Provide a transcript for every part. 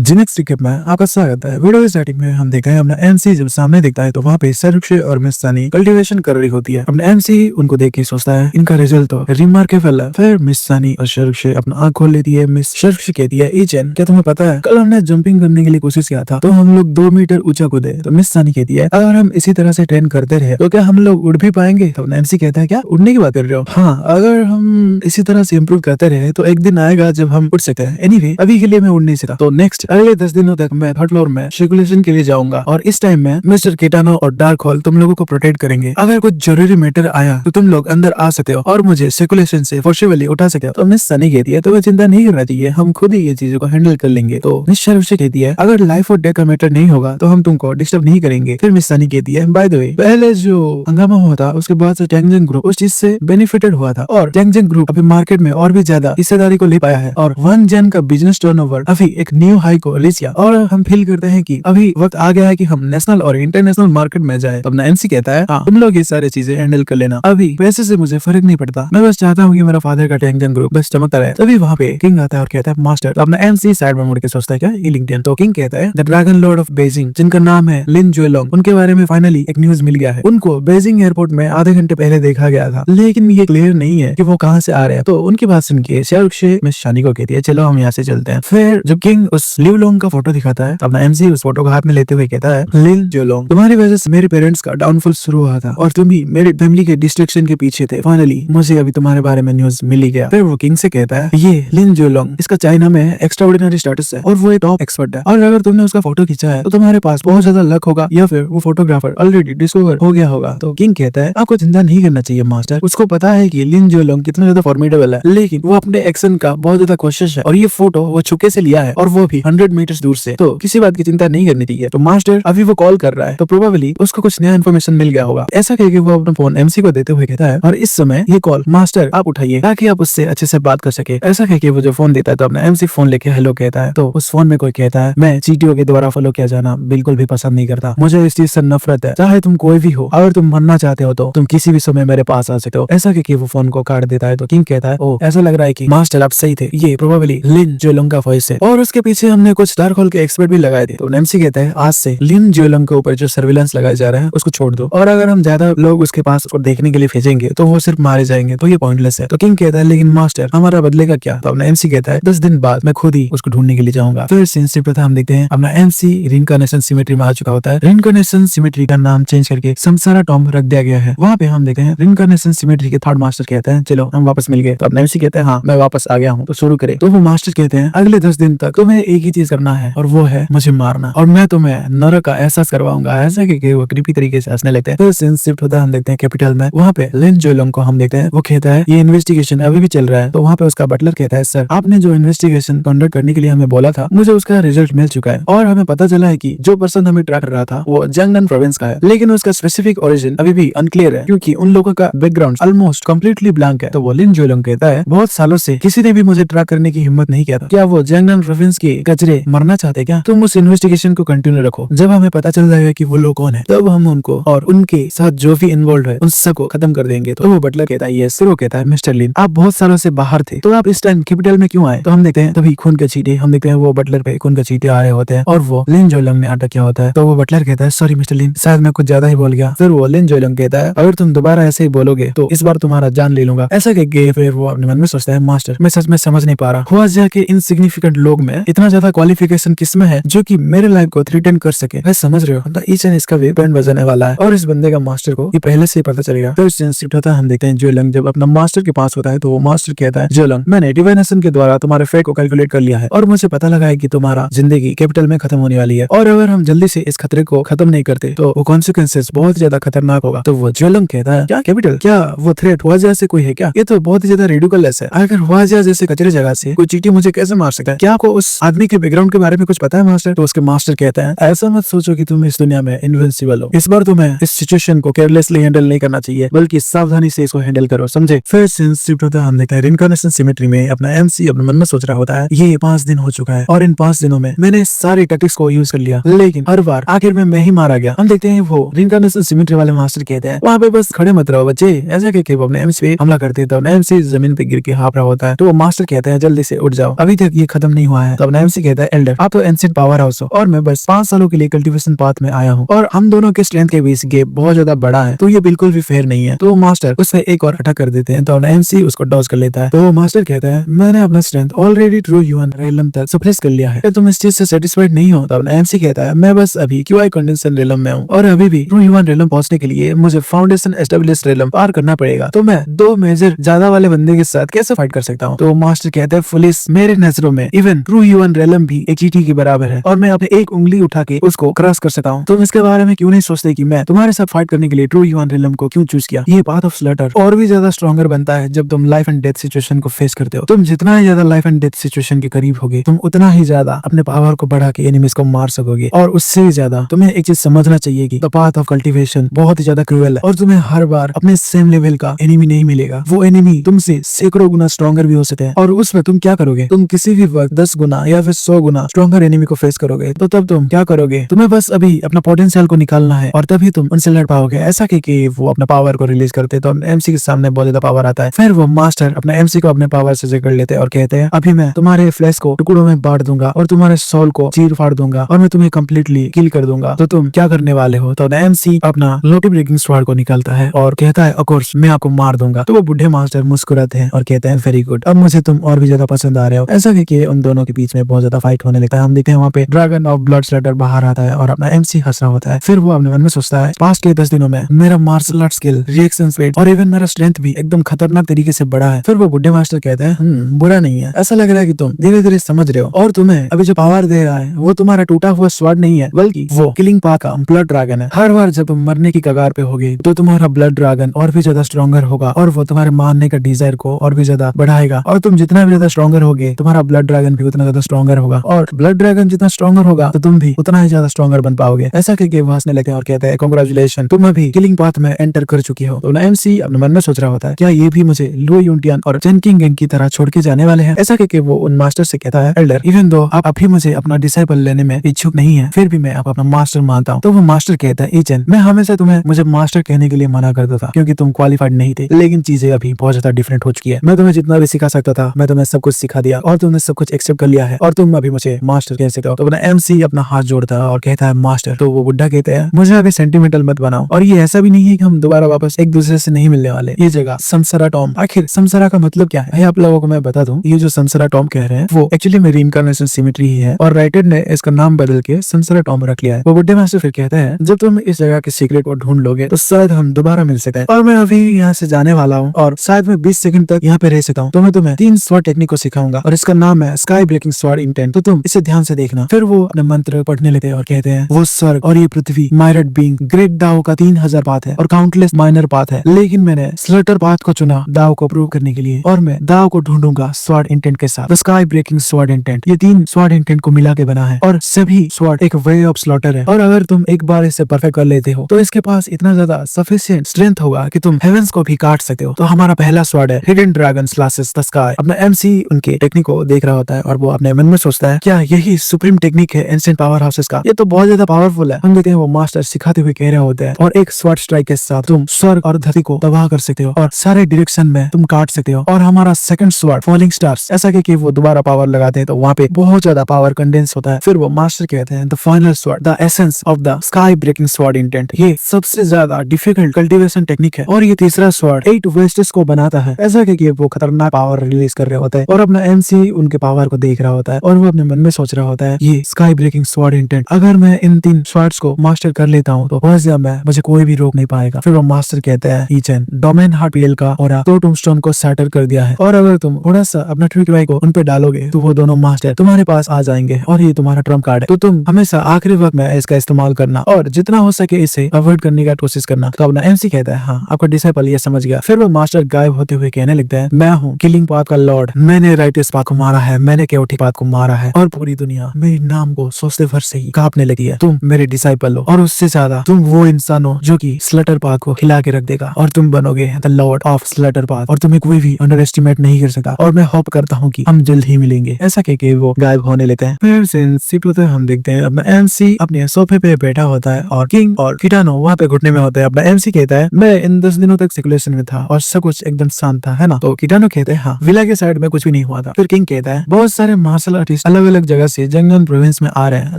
जी next recap में आपका स्वागत है। वीडियो की स्टार्टिंग में हम देखा है अपना एमसी जब सामने दिखता है तो वहाँ पे शर्कशे और मिस सानी कल्टीवेशन कर रही होती है। अपना एमसी उनको देख के सोचता है इनका रिजल्ट तो रिमार्केबल है। फिर मिस सानी और शर्कशे अपना आँख खोल लेती है। मिस शर्कशे कहती है ईचन क्या तुम्हें पता है कल हमने जंपिंग करने के लिए कोशिश किया था तो हम लोग 2 मीटर ऊंचा कूदे। तो मिस सानी कहती है अगर हम इसी तरह से ट्रेन करते रहे तो क्या हम लोग उड़ भी पाएंगे। तो अपना एमसी कहता है क्या उड़ने की बात कर रहे हो? हाँ, अगर हम इसी तरह से इम्प्रूव करते रहे तो एक दिन आएगा जब हम उड़ सकते हैं। एनीवे अभी के लिए मैं उड़ नहीं सकता। तो नेक्स्ट अगले 10 दिनों तक मैं थर्ड फ्लोर में सर्कुलेशन के लिए जाऊंगा और इस टाइम में मिस्टर केटानो और डार्क हॉल तुम लोगों को प्रोटेक्ट करेंगे। अगर कुछ जरूरी मैटर आया तो तुम लोग अंदर आ सकते हो और मुझे सर्कुलेशन से फोर्सिबली उठा सकते हो। तो मिस सनी कहती है तो चिंता नहीं करना चाहिए, हम खुद ही ये चीजों को हैंडल कर लेंगे। तो मिस शर्वशे कहती है अगर लाइफ और डेथ का मैटर नहीं होगा तो हम तुमको डिस्टर्ब नहीं करेंगे। फिर मिस सनी कहती है बाय द वे पहले जो हंगामा हुआ था उसके बाद से टैंगजेंग ग्रुप उस चीज से बेनिफिटेड हुआ था और टैंगजेंग ग्रुप अभी मार्केट में और भी ज्यादा हिस्सेदारी को ले पाया है और 1 जन का बिजनेस टर्नओवर अभी एक न्यू हाई को रीच किया और हम फील करते हैं कि अभी वक्त आ गया है कि हम नेशनल और इंटरनेशनल मार्केट में जाए। तो अपना एमसी कहता है हाँ तुम लोग ये सारी चीजें हैंडल कर लेना, अभी पैसे से मुझे फर्क नहीं पड़ता, मैं बस चाहता हूँ कि मेरा फादर का टैंगजेंग ग्रुप बस चमकता रहे। तभी वहाँ पे किंग आता है और कहता है मास्टर। तो अपना एमसी साइड में मुड़ के सोचता है क्या ये लिंक्डइन। तो किंग कहता है the dragon Lord of Beijing जिनका नाम है लिन जुएलोंग, उनके बारे में फाइनली एक न्यूज मिल गया है। उनको बेजिंग एयरपोर्ट में आधे घंटे पहले देखा गया था लेकिन ये क्लियर नहीं है कि वो कहाँ से आ रहे हैं। तो उनकी बात सुन के शर्वशे मिस शानी को कहती है चलो हम यहाँ से चलते हैं। फिर जब किंग उस लिवलोंग का फोटो दिखाता है तो अपना एमसी उस फोटो को हाथ में लेते हुए कहता है लिन जुएलोंग तुम्हारी वजह से मेरे पेरेंट्स का डाउनफॉल शुरू हुआ था और तुम ही मेरी फैमिली के डिस्ट्रक्शन के पीछे थे। फाइनली मुझे अभी तुम्हारे बारे में न्यूज मिल ही गया। फिर वो किंग से कहता है ये लिन जुएलोंग इसका चाइना में एक्स्ट्राऑर्डिनरी स्टेटस है और वो एक टॉप एक्सपर्ट है और अगर तुमने उसका फोटो खींचा है तो तुम्हारे पास बहुत ज्यादा लक होगा या फिर वो फोटोग्राफर ऑलरेडी डिस्कवर हो गया होगा। तो किंग कहता है आपको चिंता नहीं करना चाहिए मास्टर, उसको पता है कि लिन जुएलोंग कितना ज्यादा फॉर्मिडेबल है लेकिन वो अपने एक्शन का बहुत ज्यादा कोशिश है और ये फोटो वो छुके से लिया है और वो भी 100 मीटर दूर से, तो किसी बात की चिंता नहीं करनी चाहिए। तो मास्टर अभी वो कॉल कर रहा है तो प्रोबेबली उसको कुछ नया इन्फॉर्मेशन मिल गया होगा। ऐसा कहकर वो अपना फोन एमसी को देते हुए कहता है और इस समय ये कॉल मास्टर आप उठाइए ताकि आप उससे अच्छे से बात कर सके। ऐसा कहकर वो जो फोन देता है तो अपना एमसी फोन लेके हेलो कहता है। तो उस फोन में कोई कहता है मैं चीटियों के द्वारा फॉलो किया जाना बिल्कुल भी पसंद नहीं करता, मुझे इस चीज से नफरत है, चाहे तुम कोई भी हो, अगर तुम मरना चाहते हो तो तुम किसी भी समय मेरे पास आ सकते हो। ऐसा कहकर वो फोन को काट देता है। तो किंग कहता है ओ ऐसा लग रहा है कि मास्टर आप सही थे, ये प्रोबेबली लिन जुएलोंग का वॉइस है और उसके पीछे हमने कुछ डार्क होल के एक्सपर्ट भी लगाए थे। तो एमसी कहता है आज से लिन जुएलोंग के ऊपर जो सर्विलेंस लगाए जा रहे हैं उसको छोड़ दो और अगर हम ज्यादा लोग उसके पास उसको देखने के लिए भेजेंगे तो वो सिर्फ मारे जाएंगे, तो ये पॉइंटलेस है। तो किंग कहता है लेकिन मास्टर हमारा बदले का क्या? तो अपना एमसी कहता है 10 दिन बाद मैं खुद ही उसको ढूंढने के लिए जाऊंगा। फिर सीन शिफ्ट होता है, हम देखते हैं अपना एमसी रिइंकार्नेशन सिमेट्री में आ चुका होता है। रिइंकार्नेशन सिमेट्री का नाम चेंज करके समसारा टॉम रख दिया गया है। वहाँ पे हम देखते हैं रिइंकार्नेशन सिमेट्री के थर्ड मास्टर कहते हैं चलो हम वापस मिल गए। तो अपना एमसी कहते हैं हाँ मैं वापस आ गया हूँ तो शुरू करे। तो वो मास्टर कहते हैं अगले 10 दिन तक तुम्हें एक ही चीज करना है और वो है मुझे मारना और मैं तुम्हें नरक का एहसास करवाऊंगा। ऐसा कि वो क्रीपी तरीके से हंसने लगते हैं। फिर सीन शिफ्ट होता है, हम देखते हैं कैपिटल में। वहाँ पे लिन जुएलोंग को हम देखते हैं वो कहता है ये इन्वेस्टिगेशन अभी भी चल रहा है। तो वहाँ पे उसका बटलर कहता है सर आपने जो इन्वेस्टिगेशन कंडक्ट करने के लिए हमें बोला था मुझे उसका रिजल्ट मिल चुका है और हमें पता चला है कि जो पर्सन हमें ट्रैक कर रहा था वो जंगनन प्रोविंस का है लेकिन उसका स्पेसिफिक ओरिजिन अभी भी अनक्लियर है क्योंकि उन लोगों का बैकग्राउंड ऑलमोस्ट कम्प्लीटली ब्लैंक है। तो वो लिन जुएलोंग कहता है बहुत सालों से किसी ने भी मुझे ट्रैक करने की हिम्मत नहीं किया था, क्या वो जंगनन प्रोविंस के कचरे मरना चाहते क्या? तुम उस इन्वेस्टिगेशन को कंटिन्यू रखो, जब हमें पता चल जाएगा कि वो लोग कौन है तब हम उनको और उनके साथ जो भी इन्वॉल्व है उन सबको खत्म कर देंगे। तो वो बटलर कहता है यस। फिर वो कहता है मिस्टर लिन आप बहुत सालों से बाहर थे तो आप इस टाइम कैपिटल में क्यों आए? तो हम देखते हैं तभी खून के छींटे, हम देखते हैं वो बटलर पे खून के छींटे आ रहे होते हैं और वो लिन जुएलोंग ने अटैक किया होता है। तो वो बटलर कहता है सॉरी मिस्टर लिन शायद मैं कुछ ज्यादा ही बोल गया। फिर वो लिन जुएलोंग कहता है अगर तुम दोबारा ऐसे ही बोलोगे तो इस बार तुम्हारा जान ले लूंगा। ऐसा कह के फिर वो अपने मन में सोचता है मास्टर मैं सच में समझ नहीं पा रहा हुआ जाके इनसिग्निफिकेंट लोग में इतना ज्यादा क्वालिफिकेशन किसमें है जो कि मेरे लाइफ को थ्रेटन कर सके। मैं समझ रहे हो ईच एंड इसका वेब बैंड बजाने वाला है और इस बंदे का मास्टर को ये पहले से ही पता चलेगा। फिर शिफ्ट होता है, हम देखते हैं जुएलोंग जब अपना मास्टर के पास होता है तो वो मास्टर कहता है जुएलोंग मैंने डिवाइनेशन के द्वारा तुम्हारे फेट को कैलकुलेट कर लिया है और मुझे पता लगा है कि तुम्हारा जिंदगी कैपिटल में खत्म होने वाली है और अगर हम जल्दी से इस खतरे को खत्म नहीं करते तो वो कॉन्सिक्वेंसेस बहुत ज्यादा खतरनाक होगा। तो वो जुएलोंग कहता है क्या कैपिटल, क्या वो थ्रेट हुआजिया से कोई है क्या? ये तो बहुत ही ज्यादा रिडिकुलस है, अगर हुआजिया जैसे कचरे जगह से कोई चींटी मुझे कैसे मार सकता है? क्या आपको उस आदमी के बैकग्राउंड के बारे में कुछ पता है मास्टर? तो उसके मास्टर कहता है ऐसा मत सोचो कि तुम इस दुनिया में इनविंसिबल हो, इस बार तुम्हें इस सिचुएशन को केयरलेसली हैंडल नहीं करना चाहिए बल्कि सावधानी से इसको हैंडल करो, समझे? फिर सीन शिफ्ट होता है, हम देखते हैं रिइंकार्नेशन सिमेट्री में अपना एमसी अपने मन में सोच रहा होता है ये 5 दिन हो चुका है और इन 5 दिनों में मैंने सारी टैक्टिक्स को यूज कर लिया लेकिन हर बार आखिर में मैं ही मारा गया। हम देखते हैं वो रिइंकार्नेशन सिमेट्री वाले मास्टर कहते हैं वहाँ पे बस खड़े मत रहो बच्चे, ऐसा कहके वो अपने एमसी पे हमला करते हैं। तो एमसी जमीन पे गिर के हाँफ रहा होता है तो वो मास्टर कहते हैं जल्दी से उठ जाओ, अभी तक ये खत्म नहीं हुआ है। तो अपना एमसी कहता है एल्डर आप तो एंशिएंट पावर हाउस हो और मैं बस 5 सालों के लिए कल्टीवेशन पाथ में आया हूँ और हम दोनों के स्ट्रेंथ के बीच गैप बहुत ज्यादा बड़ा है, तो ये बिल्कुल भी फेयर नहीं है। तो मास्टर उससे एक और अटैक कर देते हैं, तो एमसी उसको डॉज कर लेता है। तो मास्टर कहता है मैंने अपना स्ट्रेंथ ऑलरेडी ट्रू ह्यूमन रेलम तक सप्रेस कर लिया है, क्या तुम इस चीज से सेटिस्फाइड नहीं हो? तो एमसी कहता है मैं बस अभी क्यूआई कंडेंसर रेलम में हूँ और अभी भी ट्रू ह्यूमन रेलम पहुंचने के लिए मुझे फाउंडेशन एस्टेब्लिश रेलम पार करना पड़ेगा, तो मैं 2 मेजर ज्यादा वाले बंदे के साथ कैसे फाइट कर सकता हूँ? तो मास्टर कहता है पुलिस मेरे नजरों में इवन ट्रू ह्यूमन रेलम भी एक चींटी के बराबर है और मैं अपने एक उंगली उठा के उसको क्रॉस कर सकता हूँ। तुम इसके बारे में क्यों नहीं सोचते कि मैं तुम्हारे साथ फाइट करने के लिए ट्रू ह्यूमन रेलम को क्यों चूज किया? ये पाथ ऑफ स्लटर और भी ज्यादा स्ट्रॉन्गर बनता है जब तुम लाइफ एंड डेथ सिचुएशन को फेस करते हो। तुम जितना ही ज्यादा लाइफ एंड डेथ सिचुएशन के करीब होगे तुम उतना ही ज्यादा अपने पावर को बढ़ा के एनिमीज को मार सकोगे। और उससे भी ज्यादा तुम्हें एक चीज समझना चाहिए कि द पाथ ऑफ कल्टीवेशन बहुत ही ज्यादा क्रूएल है और तुम्हें हर बार अपने सेम लेवल का एनिमी नहीं मिलेगा। वो एनिमी तुमसे सैकड़ों गुना स्ट्रॉन्गर भी हो सकते हैं और उसमें तुम क्या करोगे? तुम किसी भी वक्त 10 गुना या फिर 100 गुना स्ट्रॉन्गर एनिमी को फेस करोगे, तो तब तुम क्या करोगे? तुम्हें बस अभी अपना पोटेंशियल को निकालना है और तभी तुम उनसे लड़ पाओगे। ऐसा कि वो अपना पावर को रिलीज करते तो एमसी के सामने बहुत ज्यादा पावर आता है। फिर वो मास्टर अपना एमसी को अपने पावर से जकड़ लेते हैं और कहते हैं अभी मैं तुम्हारे फ्लैश को टुकड़ों में बांट दूंगा और तुम्हारे सोल को चीर फाड़ दूंगा और मैं तुम्हें कम्प्लीटली किल कर दूंगा, तो तुम क्या करने वाले हो? तो एमसी अपना लोटी ब्रेकिंग स्वॉर्ड को निकालता है और कहता है ऑफ कोर्स मैं आपको मार दूंगा। तो वो बुढ़े मास्टर मुस्कुराते हैं और कहते हैं वेरी गुड, अब मुझे तुम और भी ज्यादा पसंद आ रहे हो। ऐसा कि उन दोनों के बीच में बहुत ज्यादा फाइट होने लगता है। हम देखते हैं वहाँ पे ड्रैगन ऑफ ब्लड स्लेटर बाहर आता है और अपना एमसी हंस रहा होता है। फिर वो अपने मन में सोचता है पास्ट के 10 दिनों में मेरा martial art skill, reaction speed और इवन मेरा स्ट्रेंथ भी एकदम खतरनाक तरीके से बढ़ा है। फिर वो बुढ़े मास्टर कहते हैं बुरा नहीं है, ऐसा लग रहा है कि तुम धीरे धीरे समझ रहे हो और तुम्हें अभी जो पावर दे रहा है वो तुम्हारा टूटा हुआ स्वॉर्ड नहीं है बल्कि वो किलिंग पाथ का ब्लड ड्रैगन है। हर बार जब तुम मरने की कगार पे होगे तो तुम्हारा ब्लड ड्रैगन और भी ज्यादा स्ट्रॉन्गर होगा और वो तुम्हारे मारने का डिजायर को और भी ज्यादा बढ़ाएगा और तुम जितना भी ज्यादा स्ट्रॉन्गर होगे तुम्हारा ब्लड ड्रैगन भी उतना ज्यादा स्ट्रॉन्गर होगा और ब्लड ड्रैगन जितना स्ट्रॉन्गर होगा तो तुम भी उतना ही ज्यादा स्ट्रॉन्गर बन पाओगे। ऐसा करके वो हंसने लगते हैं और कहते हैं कांग्रेचुलेशन, तुम अभी किलिंग पाथ में एंटर कर चुकी हो। तो एमसी अपने मन में सोच रहा होता है क्या ये भी मुझे लुओ युनटियान और चेन किंग गैंग की तरह छोड़ के जाने वाले हैं? ऐसा करके वो उन मास्टर से कहता है एल्डर इवन दो आप अभी मुझे अपना डिसाइपल लेने में इच्छुक नहीं है फिर भी मैं आप अपना मास्टर मानता हूँ। तो वो मास्टर कहता है ईचन मैं हमेशा तुम्हें मुझे मास्टर कहने के लिए मना करता था क्योंकि तुम क्वालिफाइड नहीं थे, लेकिन चीजें अभी बहुत ज्यादा डिफरेंट हो चुकी है। मैं तुम्हें जितना भी सिखा सकता था मैं तुम्हें सब कुछ सिखा दिया और तुमने सब कुछ एक्सेप्ट कर लिया है और तुम अभी मुझे मास्टर कह सकते हो। तो अपना एमसी अपना हाथ जोड़ता है और कहता है मास्टर। तो वो बुड्ढा कहते हैं मुझे अभी सेंटिमेंटल मत बनाओ और ये ऐसा भी नहीं है कि हम दोबारा वापस एक दूसरे से नहीं मिलने वाले। ये जगह समसरा टॉम, आखिर समसरा का मतलब क्या है आप लोगों को मैं बता दूं, ये जो समसरा टॉम कह रहे हैं वो एक्चुअली में रीइंकार्नेशन सिमेट्री ही है और राइटर ने इसका नाम बदल के समसरा टॉम रख लिया है। वो बुड्ढे मास्टर फिर कहते हैं जब तुम इस जगह के सीक्रेट को ढूंढ लोगे तो शायद हम दोबारा मिल सकते हैं और मैं अभी यहाँ से जाने वाला हूँ और शायद मैं 20 सेकंड तक यहाँ पे रह सकता हूँ। तो मैं तुम्हें 3 स्वॉर्ड टेक्निक को सिखाऊंगा और इसका नाम है स्काई ब्रेकिंग स्वॉर्ड इंटेंट, तो तुम इसे ध्यान से देखना। फिर वो अपने मंत्र पढ़ने लेते हैं और कहते हैं वो स्वर्ग और ये पृथ्वी माइरड बीइंग ग्रेट दाओ का 3000 पाथ है और काउंटलेस माइनर पाथ है, लेकिन मैंने स्लटर पाथ को चुना दाओ को प्रूव करने के लिए और मैं दाओ को ढूंढूंगा स्वॉर्ड इंटेंट के साथ। स्काई ब्रेकिंग स्वॉर्ड इंटेंट ये 3 स्वॉर्ड इंटेंट को मिला के बना है और सभी स्वॉर्ड एक वे ऑफ स्लॉटर है और अगर तुम एक बार इसे परफेक्ट कर लेते हो तो इसके पास इतना ज्यादा सफिशिएंट स्ट्रेंथ होगा कि तुम हेवेंस को भी काट सकते हो। तो हमारा पहला स्वॉर्ड है hidden dragon slashes the sky. अपना एमसी उनके टेक्निक को देख रहा होता है और वो अपने मन में सोचता है क्या यही सुप्रीम टेक्निक है एंशिएंट पावर हाउसेस का? ये तो बहुत ज्यादा पावरफुल है। हम देखते हैं वो मास्टर सिखाते हुए कह रहे होते हैं और एक स्वॉर्ड स्ट्राइक के साथ तुम स्वर्ग और धरती को तबाह कर सकते हो और सारे डायरेक्शन में तुम काट सकते हो। और हमारा सेकंड स्वॉर्ड फॉलिंग स्टार्स, ऐसा कि वो दोबारा पावर लगाते हैं तो वहाँ पे बहुत ज्यादा पावर कंडेंस होता है। फिर वो मास्टर कहते हैं the final sword the essence of the sky breaking sword intent, ये सबसे ज्यादा डिफिकल्ट कल्टीवेशन टेक्निक है और ये तीसरा स्वॉर्ड 8 वेस्टेस को बनाता है। ऐसा कि वो खतरनाक पावर रिलीज कर रहे होता है और अपना एमसी उनके पावर को देख रहा होता है और वो अपने मन में सोच रहा होता है ये स्काई ब्रेकिंग स्वॉर्ड इंटेंट अगर मैं इन 3 स्वॉर्ड्स को मास्टर कर लेता हूँ तो बस मैं मुझे कोई भी रोक नहीं पाएगा। फिर वो मास्टर कहते हैं ईचन डोमेन हार्ट पीएल का और तो टूमस्टोन को सैटर कर दिया है और अगर तुम थोड़ा सा अपना ट्रिक वाई को उन पे डालोगे तो वो दोनों मास्टर तुम्हारे पास आ जाएंगे और ये तुम्हारा ट्रम्प कार्ड है। तो तुम हमेशा आखिरी वक्त में इसका इस्तेमाल करना और जितना हो सके इसे अवॉइड करने का कोशिश करना। तो अपना एमसी कहता है हाँ आपका डिसाइपल ये समझ गया। फिर वो मास्टर गायब होते हुए कहने लगता है मैं हूँ किलिंग पाथ का लॉर्ड, मैंने राइटिस पाथ को मारा है, मैंने केओटिक पाथ को मारा है और पूरी दुनिया मेरे नाम को सोचते भर से ही कांपने लगी है। तुम मेरे डिसाइपल हो और उससे ज्यादा तुम वो इंसान हो जो कि स्लटर पाथ को हिला के रख देगा और तुम बनोगे the Lord of slaughter path और तुम्हें कोई भी अंडर एस्टिमेट नहीं कर सकता और मैं होप करता हूँ कि हम जल्द ही मिलेंगे। ऐसा कह के वो गायब होने लेते हैं। फिर से हम देखते हैं अपना एमसी अपने सोफे पे बैठा होता है और किंग और किटानो वहाँ पे घुटने में होता है। अपना एमसी कहता है मैं इन 10 दिनों तक सिकुलेशन में था और सब कुछ एकदम शांत था, है ना? तो किटानो कहते हैं हाँ विला के साइड में कुछ भी नहीं हुआ था। फिर किंग कहता है बहुत सारे मार्शल आर्टिस्ट टूरिस्ट अलग अलग जगह से जंगन प्रोविंस में आ रहे हैं,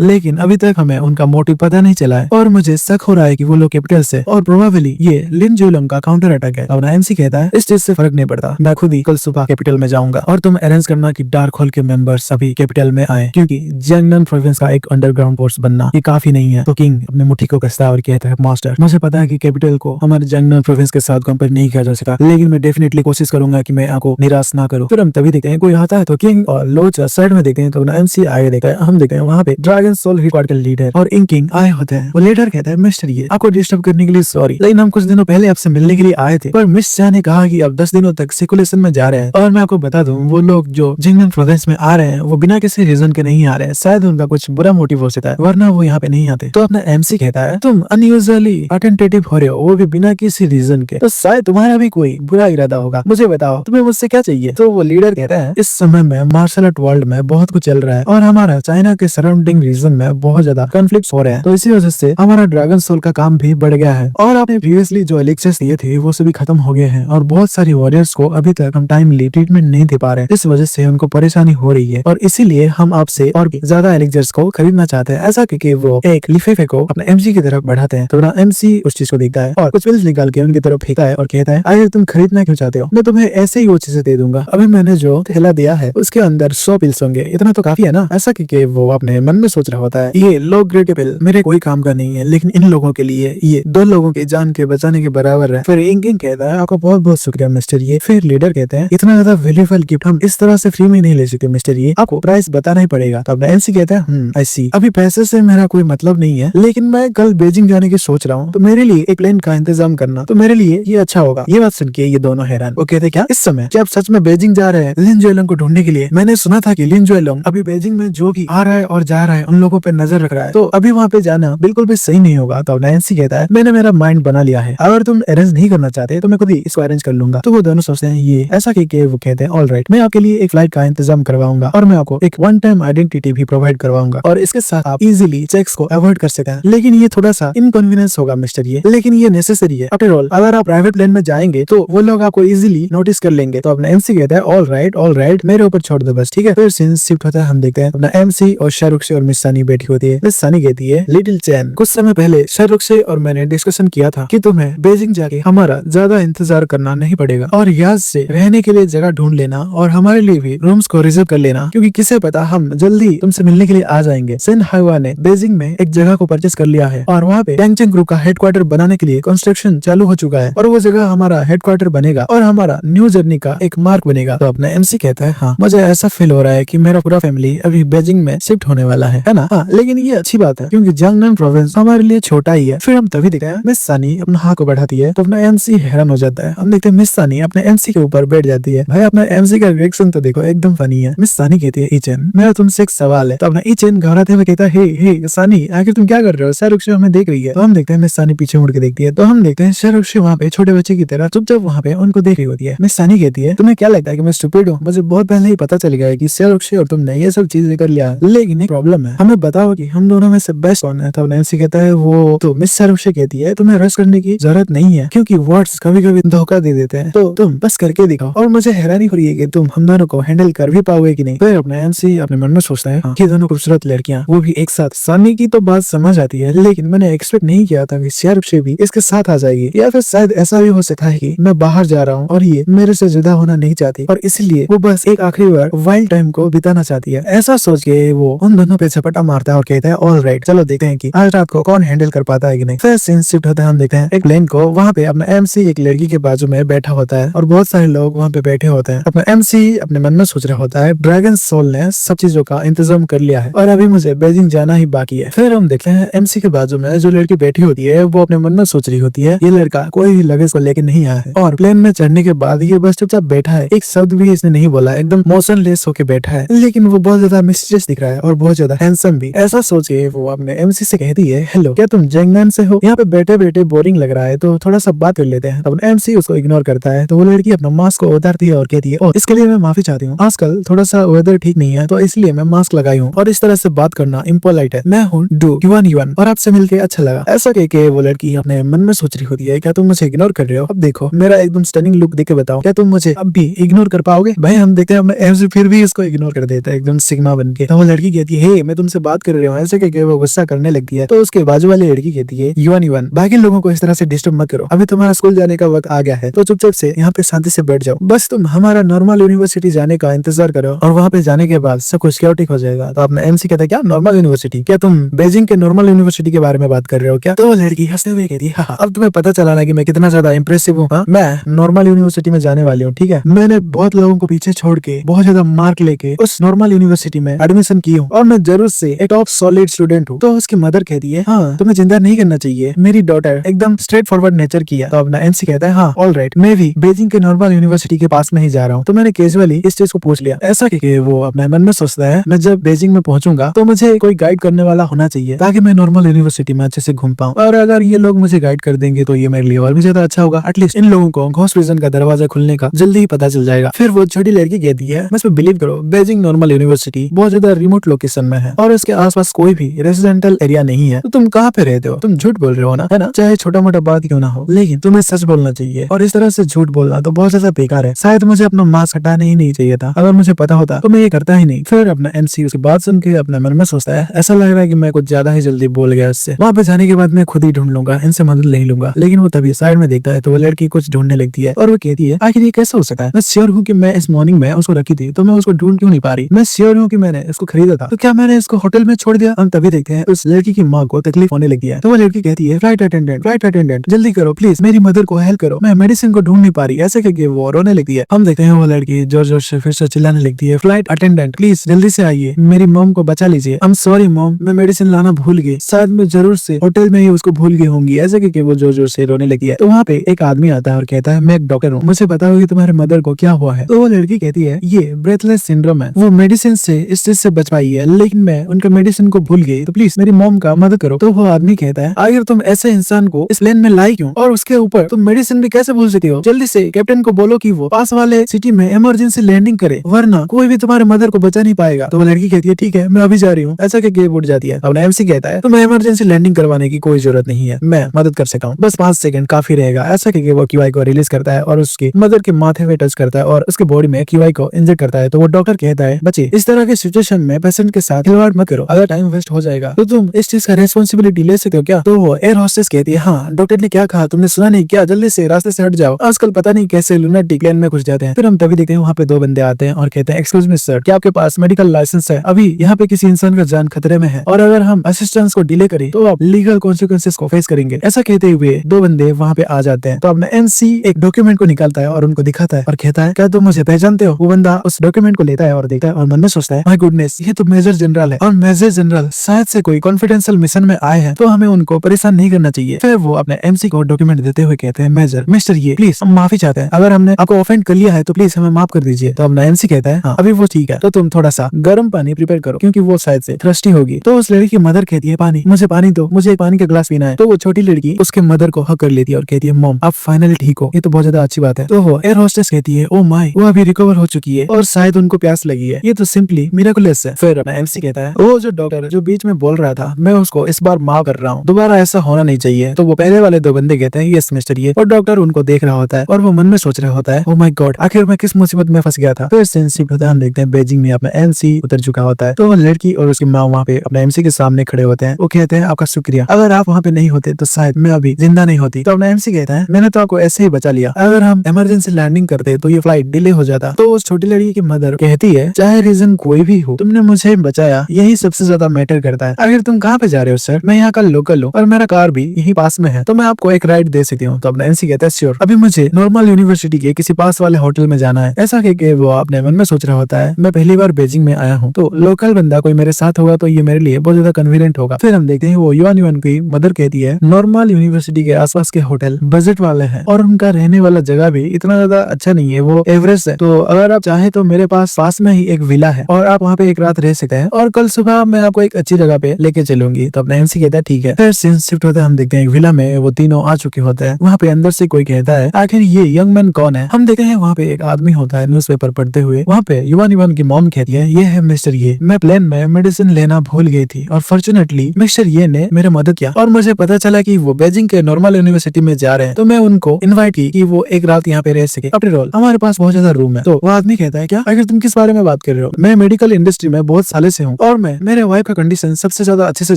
लेकिन अभी तक हमें उनका मोटिव पता नहीं चला है और मुझे शक हो रहा है कि वो लोग कैपिटल से और प्रोबेबली ये लिन जुलंग का काउंटर अटैक है। अपना एमसी कहता है इस चीज से फर्क नहीं पड़ता, मैं खुद ही कल सुबह कैपिटल में जाऊंगा और तुम अरेंज करना कि डार्क होल के मेंबर्स सभी कैपिटल में आए, क्योंकि जंगन प्रोविंस का एक अंडरग्राउंड फोर्स बनना ये काफी नहीं है। तो किंग अपने मुट्ठी को कसता है और कहता है मास्टर, मुझे पता है कि कैपिटल को हमारे जंगन प्रोविंस के साथ कंपेयर नहीं किया जा सका, लेकिन मैं डेफिनेटली कोशिश करूंगा कि मैं आपको निराश ना करूं। फिर हम तभी देखते हैं कोई आता है तो किंग और लोच साइड में देखते हैं तो एमसी आगे देखता है। हम देखते हैं वहाँ पे ड्रैगन सोल हेडक्वार्टर लीडर और इंग किंग आए होते हैं। वो लीडर कहता है मिस्टर ये आपको डिस्टर्ब करने के लिए सॉरी, लेकिन हम कुछ दिनों पहले आपसे मिलने के लिए आए थे, पर मिस शाह ने कहा कि अब 10 दिनों तक सर्कुलेशन में जा रहे हैं। और मैं आपको बता दूं वो लोग जो जिंगन प्रोविंस में आ रहे हैं वो बिना किसी रीजन के नहीं आ रहे हैं, शायद उनका कुछ बुरा मोटिव हो सकता है, वरना वो यहाँ पे नहीं आते। तो अपना एमसी कहता है तुम अनयूजुअली अटेंटेटिव हो रहे हो, वो भी बिना किसी रीजन के, तो शायद तुम्हारा भी कोई बुरा इरादा होगा, मुझे बताओ तुम्हें मुझसे क्या चाहिए। तो वो लीडर कहता है इस समय में मार्शल आर्ट वर्ल्ड में बहुत कुछ चल रहा है और हमारा चाइना के सराउंडिंग रीजन में बहुत ज्यादा कॉन्फ्लिक्ट हो रहे हैं, तो इसी वजह से हमारा ड्रैगन सोल का काम भी बढ़ गया है और आपने प्रीवियसली जो एलिक्सर्स दिए थे वो सभी खत्म हो गए हैं और बहुत सारी वॉरियर्स को अभी तक हम टाइमली ट्रीटमेंट नहीं दे पा रहे, इस वजह से उनको परेशानी हो रही है और इसीलिए हम आपसे और भी ज्यादा एलिक्सर्स को खरीदना चाहते हैं। ऐसा करके वो एक लिफाफे को अपने एमसी की तरफ बढ़ाते हैं, तो ना एमसी उस चीज को देखता है और कुछ पिल्स निकाल के उनकी तरफ फेंकता है और कहता है अगर तुम खरीदना क्यों चाहते हो, मैं तुम्हें ऐसे ही वो चीजें दे दूंगा, अभी मैंने जो थैला दिया है उसके अंदर 100 पिल्स होंगे, इतना तो काफी है ना। ऐसा करके वो अपने मन में सोच रहा होता है ये लो ग्रेड पिल मेरे कोई काम का नहीं है, लेकिन इन लोगों के लिए ये 2 लोगों की जान के बचाने के बराबर है। फिर इंकिंग कहता है आपका बहुत बहुत शुक्रिया मिस्टर ये। फिर लीडर कहते हैं इतना ज्यादा वैल्यूएबल गिफ्ट हम इस तरह से फ्री में नहीं ले सकते मिस्टर ये, आपको प्राइस बताना ही पड़ेगा। तो अपना एमसी कहता है आई सी, अभी पैसे से मेरा कोई मतलब नहीं है, लेकिन मैं कल बीजिंग जाने की सोच रहा हूँ, तो मेरे लिए एक प्लेन का इंतजाम करना तो मेरे लिए ये अच्छा होगा। ये बात सुन के ये दोनों हैरान, वो कहते क्या इस समय जब सच में बीजिंग जा रहे हैं लिन जुएलोंग को ढूंढने के लिए? मैंने सुना था कि लिन जुएलोंग अभी बीजिंग में जो भी आ रहा है और जा रहा है उन लोगों पे नजर रख रहा है, तो अभी वहाँ पे जाना बिल्कुल भी सही नहीं होगा। तो एमसी कहता है मैंने मेरा माइंड बना लिया है, अगर तुम अरेंज नहीं करना चाहते तो मैं खुद ही इसको अरेंज कर लूंगा। तो वो दोनों सोचते हैं ये ऐसा कि वो कहते हैं ऑल राइट, मैं आपके लिए एक फ्लाइट का इंतजाम करवाऊंगा और मैं आपको एक वन टाइम आइडेंटिटी भी प्रोवाइड करवाऊंगा और इसके साथ आप इजीली चेक्स को अवॉइड कर सकते हैं, लेकिन ये थोड़ा सा इनकन्वीनियंस होगा मिस्टर ये, लेकिन ये नेसेसरी है। आफ्टर ऑल अगर आप प्राइवेट प्लेन में जाएंगे तो वो लोग आपको इजीली नोटिस कर लेंगे। तो अपना एमसी कहता है ऑल राइट मेरे ऊपर छोड़ दो बस, ठीक है। फिर सीन शिफ्ट होता है, हम देखते हैं अपना एमसी और शाहरुख से और मिस सानी बैठी होती है। मिस सानी कहती है लिटिल चैन, कुछ समय पहले शाहरुख से और मैंने डिस्कशन किया था कि तुम्हें बीजिंग जाके हमारा ज्यादा इंतजार करना नहीं पड़ेगा और यहाँ से रहने के लिए जगह ढूंढ लेना और हमारे लिए भी रूम्स को रिजर्व कर लेना, क्योंकि किसे पता हम जल्दी तुमसे मिलने के लिए आ जाएंगे। सिन हाइवा ने बीजिंग में एक जगह को परचेस कर लिया है और वहाँ पे टैंगचेंग ग्रुप का हेडक्वार्टर बनाने के लिए कंस्ट्रक्शन चालू हो चुका है और वो जगह हमारा हेडक्वार्टर बनेगा और हमारा न्यू जर्नी का एक मार्क बनेगा। तो अपना एमसी कहता है हाँ मुझे ऐसा फील हो रहा है कि मेरा पूरा फैमिली अभी बीजिंग में शिफ्ट होने वाला है ना। हाँ लेकिन ये अच्छी बात है क्योंकि जंगनन प्रोविंस हमारे लिए छोटा ही है। फिर हम तभी देखते हैं मिस सानी अपना हाथ को बढ़ाती है तो अपना एमसी हैरान हो जाता है। हम देखते हैं मिस सानी अपने एमसी के ऊपर बैठ जाती है। भाई अपना एमसी का रिएक्शन तो देखो एकदम फनी है। मिस सानी कहती है ईचेन मेरा तुमसे एक सवाल है। तो अपना ईचेन घबराते हुए कहता है हे सानी आखिर तुम क्या कर रहे हो, शाहरुख से हमें देख रही है। तो हम देखते हैं मिस सानी पीछे मुड़ के देखती है तो हम देखते हैं शाहरुख से वहाँ पे छोटे बच्चे की तरह चुपचाप वहाँ पे उनको देख रही होती है। मिस सानी कहती है तुम्हें क्या लगता है कि मैं स्टूपिड हूँ? मुझे बहुत पहले ही पता चल गया है कि शाहरुख से और तुमने ये सब चीजें कर लिया, लेकिन एक प्रॉब्लम है, हमें बताओ कि हम दोनों में से बेस्ट कौन है। तो एमसी कहता है वो तो मिस शाहरुख से कहती है तुम्हें रश करने की जरूरत नहीं है क्योंकि वर्ड्स कभी कभी धोखा दे देते हैं, तो तुम बस करके दिखाओ और मुझे हैरानी हो रही है कि तुम हम दोनों को हैंडल कर भी पाओगे कि नहीं। फिर अपना एमसी अपने मन में सोचता है कि दोनों खूबसूरत लड़कियां वो भी एक साथ। सानी की तो बात समझ आती है लेकिन मैंने एक्सपेक्ट नहीं किया था कि शाहरुख से भी इसके साथ आ जाएगी, या फिर शायद ऐसा भी हो सकता है कि मैं बाहर जा रहा हूँ और ये मेरे से जुदा होना नहीं चाहती और इसलिए वो बस एक आखिरी बार वाइल्ड टाइम को बिताना चाहती है। ऐसा सोच के वो उन दोनों पे झपटा मारता है और कहता है ऑल राइट चलो देखते हैं कि आज रात को कौन हैंडल कर पाता है कि नहीं। फिर सीन शिफ्ट होता है, हम देखते हैं एक प्लेन को, वहाँ पे अपना एमसी एक लड़की के बाजू में बैठा होता है और बहुत सारे लोग वहाँ पे बैठे होते हैं। अपना एमसी अपने मन में सोच रहा होता है ड्रैगन सोल ने सब चीजों का इंतजाम कर लिया है और अभी मुझे बीजिंग जाना ही बाकी है। फिर हम देखते हैं एमसी के बाजू में जो लड़की बैठी होती है वो अपने मन में सोच रही होती है ये लड़का कोई भी लगेज को लेके नहीं आया है और प्लेन में चढ़ने के बाद ये बस चुपचाप बैठा है, एक शब्द भी इसने नहीं बोला, एकदम मोशनलेस होके बैठा है, लेकिन वो बहुत ज्यादा मिस्टीरियस दिख रहा है और बहुत ज्यादा हैंडसम भी। ऐसा सोच के वो अपने एमसी से कहती है हेलो क्या तुम जंगनन से हो? यहाँ पे बैठे बैठे बोरिंग लग रहा है तो थोड़ा सा बात कर लेते हैं। अब एमसी उसको इग्नोर करता है तो वो लड़की अपना मास्क को उतारती है और कहती है इसके लिए मैं माफी चाहती हूँ, आजकल थोड़ा सा वेदर ठीक नहीं है तो इसलिए मैं मास्क लगाई हूँ और इस तरह से बात करना इम्पोलाइट है। मैं हूँ डू युवन युवन और आपसे मिलकर अच्छा लगा। ऐसा कह के वो लड़की अपने मन में सोच रही होती है क्या तुम मुझे इग्नोर कर रहे हो? अब देखो मेरा एकदम स्टनिंग लुक देख के बताओ क्या तुम मुझे अब भी इग्नोर कर पाओगे? भाई हम देखते हैं अपने एमसी फिर भी इसको इग्नोर कर देता एकदम सिग्मा बन के। तो वो लड़की कहती है, हे मैं तुमसे बात कर रही हूँ, ऐसे कहके वो गुस्सा करने लगती है। तो उसके बाजू वाली लड़की कहती है, युवन युवन, बाकी लोगों को इस तरह से डिस्टर्ब मत करो, अभी तुम्हारा स्कूल जाने का वक्त आ गया है, तो चुपचाप से यहाँ पे शांति से बैठ जाओ, बस तुम हमारा नॉर्मल यूनिवर्सिटी जाने का इंतजार करो और वहाँ पे जाने के बाद सब कुछ ठीक हो जाएगा। तो अपना एमसी कहता है, क्या नॉर्मल यूनिवर्सिटी? क्या तुम बेजिंग के नॉर्मल यूनिवर्सिटी के बारे में बात कर रहे हो क्या? तो वो लड़की हंसते हुए कहती है, हाँ, अब तुम्हें पता चला ना कि मैं कितना ज्यादा इंप्रेसिव हूँ। मैं नॉर्मल यूनिवर्सिटी में जाने वाली हूँ, ठीक है? मैंने बहुत लोगों को पीछे छोड़ के बहुत ज्यादा मार्क लेके उस नॉर्मल यूनिवर्सिटी में एडमिशन की हूँ और मैं जरूर से एक टॉप सॉलिड स्टूडेंट हूँ। तो उसकी मदर कहती है, हाँ तुम्हें चिंता नहीं करना चाहिए, मेरी डॉटर एकदम स्ट्रेट फॉरवर्ड नेचर की है। तो अपना एमसी कहता है, हाँ ऑल राइट, मैं भी बेजिंग के नॉर्मल यूनिवर्सिटी के पास में ही जा रहा हूँ। तो मैंने कैजुअली इस चीज को पूछ लिया। ऐसा कि वो अपने मन में सोचता है, मैं जब बेजिंग में पहुंचूंगा तो मुझे कोई गाइड करने वाला होना चाहिए ताकि मैं नॉर्मल यूनिवर्सिटी में अच्छे से घूम पाऊँ, और अगर ये लोग मुझे गाइड कर देंगे तो ये मेरे लिए और भी ज्यादा अच्छा होगा। एटलीस्ट इन लोगों को घोस्ट प्रिजन का दरवाजा खुलने का जल्दी ही पता चल जाएगा। फिर वो छोटी लड़की कहती है, बस बिलीव करो, बेजिंग नॉर्मल यूनिवर्सिटी बहुत ज्यादा रिमोट लोकेशन में है और इसके आसपास कोई भी रेजिडेंटल एरिया नहीं है। तो तुम कहाँ पे रहते हो? तुम झूठ बोल रहे हो ना, है ना? चाहे छोटा मोटा बात क्यों ना हो, लेकिन तुम्हें सच बोलना चाहिए, और इस तरह से झूठ बोलना तो बहुत ज्यादा बेकार है। शायद मुझे अपना मास्क हटाना ही नहीं चाहिए था, अगर मुझे पता होता तो मैं ये करता ही नहीं। फिर अपना एमसी उसकी बात सुन के अपने मन में सोचता है, ऐसा लग रहा है कि मैं कुछ ज्यादा ही जल्दी बोल गया इससे, वहाँ पे जाने के बाद मैं खुद ही ढूंढ लूंगा, इनसे मदद नहीं लूंगा। लेकिन वो तभी साइड में देखता है तो वो लड़की कुछ ढूंढने लगती है और वो कहती है, आखिर ये कैसे हो सका है? मैं श्योर हूँ कि मैं इस मॉर्निंग में उसको रखी थी, तो मैं उसको ढूंढ क्यों नहीं पा रही? मैं श्योर हूँ कि मैंने इसको खरीदा था, तो क्या मैंने इसको होटल में छोड़ दिया? हम तभी देखते हैं उस लड़की की माँ को तकलीफ होने लगी है। तो वो लड़की कहती है, फ्लाइट अटेंडेंट जल्दी करो प्लीज, मेरी मदर को हेल्प करो, मैं मेडिसिन को ढूंढ नहीं पा रही। ऐसे करके वो रोने लगती है। हम देखते हैं वो लड़की जोर जोर से फिर से चिल्लाने लगती है, फ्लाइट अटेंडेंट प्लीज जल्दी से आइए, मेरी मॉम को बचा लीजिए। आई एम सॉरी मॉम, मैं मेडिसिन लाना भूल गई, शायद मैं जरूर से होटल में ही उसको भूल गई होंगी। ऐसे करके वो जोर जोर से रोने लगी है। तो वहाँ पे एक आदमी आता है और कहता है, मैं एक डॉक्टर हूँ, मुझे पता होगी तुम्हारे मदर को क्या हुआ है। तो वो लड़की कहती है, ये ब्रेथलेस सिंड्रोम है, वो मेडिसिन से इस चीज से बच पाई है, लेकिन मैं उनका मेडिसिन को भूल गई, तो प्लीज मेरी मॉम का मदद करो। तो वो आदमी कहता है, आखिर तुम ऐसे इंसान को इस प्लेन में लाई क्यों, और उसके ऊपर तुम मेडिसिन भी कैसे भूल सकती हो? जल्दी से कैप्टन को बोलो कि वो पास वाले सिटी में इमरजेंसी लैंडिंग करे, वरना कोई भी तुम्हारे मदर को बचा नहीं पाएगा। तो वो लड़की कहती है, ठीक है मैं अभी जा रही हूँ। ऐसा कहके उठ जाती है। अब एमसी कहता है, तुम्हें इमरजेंसी लैंडिंग करवाने की कोई जरूरत नहीं है, मैं मदद कर सकता हूँ, बस 5 सेकंड काफी रहेगा। ऐसा कहके वो क्यूआई को रिलीज करता है और उसकी मदर के माथे पे टच करता है और उसके बॉडी में क्यूआई को इंजेक्ट करता है। तो वो डॉक्टर कहता है, बच्चे इस तरह के सिचुएशन में पेशेंट के साथ खिलवाड़ मत करो, अगर टाइम वेस्ट हो जाएगा तो तुम इस चीज का रेस्पॉन्सिबिलिटी ले सकते हो क्या? तो वो एयर होस्टेस कहती है, हाँ डॉक्टर ने क्या कहा तुमने सुना नहीं क्या? जल्दी से रास्ते से हट जाओ, आजकल पता नहीं कैसे लूनाटिक प्लेन में घुस जाते हैं। फिर हम तभी देखते हैं वहाँ पे 2 बंदे आते हैं और कहते हैं, एक्सक्यूज मी सर, क्या आपके पास मेडिकल लाइसेंस है? अभी यहाँ पे किसी इंसान का जान खतरे में है और अगर हम असिस्टेंस को डिले करें तो आप लीगल कॉन्सिक्वेंसेस को फेस करेंगे। ऐसा कहते हुए 2 बंदे वहाँ पे आ जाते हैं। तो अपना एमसी एक डॉक्यूमेंट को निकालता है और उनको दिखाता है और कहता है, क्या तुम मुझे पहचानते हो? वो बंदा उस डॉक्यूमेंट को लेता है और देखता है और मन में सोचता है, माय गुडनेस, ये तो मेजर जनरल है और मेजर जनरल शायद से कोई कॉन्फिडेंशियल मिशन में आए हैं, तो हमें उनको परेशान नहीं करना चाहिए। फिर वो अपने एमसी को डॉक्यूमेंट देते हुए कहते हैं, मेजर मिस्टर ये प्लीज हम माफी चाहते हैं, अगर हमने आपको ऑफेंड कर लिया है तो प्लीज हमें माफ कर दीजिए। तो अपना एमसी कहता है, हाँ अभी वो ठीक है, तो तुम थोड़ा सा गर्म पानी प्रिपेयर करो क्योंकि वो शायद से थ्रस्टी होगी। तो उस लड़की की मदर कहती है, पानी, मुझे पानी दो, मुझे एक पानी का ग्लास पीना है। तो वो छोटी लड़की उसके मदर को हक कर लेती है और कहती है, मॉम आप फाइनली ठीक हो, ये तो बहुत ज्यादा अच्छी बात है। तो वो एयर होस्टेस कहती है, ओ माय, वो अभी रिकवर हो चुकी है और शायद उनको प्यास लगी है, ये तो सिंपली मिरेकुलस है। फिर अपना एमसी कहता है, वो जो डॉक्टर जो बीच में बोल रहा था, मैं उसको इस बार माफ कर रहा हूँ, दोबारा ऐसा होना नहीं चाहिए। तो वो पहले वाले 2 बंदे कहते हैं, यस मिस्टर ये, और डॉक्टर उनको देख रहा होता है और वो मन में सोच रहा होता है, ओ माय गॉड, आखिर मैं किस मुसीबत में फंस गया था। फिर सेंसिटिव होता है, हम देखते हैं बेजिंग में अपना एमसी उतर चुका होता है। तो वो लड़की और उसकी माँ वहाँ पे अपने एमसी के सामने खड़े होते हैं। वो कहते हैं, आपका शुक्रिया, अगर आप वहाँ पे नहीं होते तो शायद मैं अभी जिंदा नहीं होती। तो अपना एमसी कहता है, मैंने तो आपको ऐसे ही बचा लिया, अगर हम इमरजेंसी लैंडिंग करते तो ये फ्लाइट डिले हो जाता। तो उस छोटी लड़की की मदर कहती है, चाहे रीजन कोई भी हो, तुमने मुझे बचाया, यही सबसे ज्यादा मैटर करता है। अगर तुम कहाँ पे जा रहे हो सर? मैं यहाँ का लोकल हूँ और मेरा कार भी यही पास में है, तो मैं आपको एक राइड दे सकती हूँ। तो अपना एमसी कहता है, श्योर, अभी मुझे नॉर्मल यूनिवर्सिटी के किसी पास वाले होटल में जाना है। ऐसा कहके वो अपने मन में सोच रहा होता है, मैं पहली बार बेजिंग में आया हूँ, तो लोकल बंदा कोई मेरे साथ होगा तो ये मेरे लिए बहुत ज्यादा कन्वीनियंट होगा। फिर हम देखते हैं वो युवान युवान की मदर कहती है, नॉर्मल यूनिवर्सिटी के आसपास के होटल बजट वाले हैं और उनका रहने वाला जगह भी इतना ज्यादा अच्छा नहीं है, वो एवरेज है। तो अगर आप चाहे तो मेरे पास में ही एक विला है और आप वहाँ पे एक रात रह सकते हैं और कल सुबह मैं आपको एक अच्छी जगह पे लेके चलूंगी। तो अपना एमसी कहता है, ठीक है। फिर सीन शिफ्ट होता है, हम देखते हैं एक विला में वो तीनों आ चुके होते हैं। वहाँ पे अंदर से कोई कहता है, आखिर ये यंग मैन कौन है? हम देखते हैं वहाँ पे एक आदमी होता है न्यूज़पेपर पढ़ते हुए। वहाँ पे युवान युवान की मॉम कहती है, ये है मिस्टर ये, मैं प्लेन में मेडिसिन लेना भूल गई थी और फॉर्चुनेटली मिस्टर ये ने मेरे मदद किया और मुझे पता चला कि वो बेजिंग के नॉर्मल यूनिवर्सिटी में जा रहे हैं, तो मैं उनको इनवाइट की कि वो एक रात यहाँ पे रह सके। आफ्टर ऑल हमारे पास बहुत ज्यादा रूम है। तो वो आदमी कहता है, क्या? आखिर तुम किस बारे में बात कर रहे हो, मैं मेडिकल इंडस्ट्री में बहुत सालों से हूँ और मैं मेरे वाइफ का कंडीशन सबसे ज्यादा अच्छे से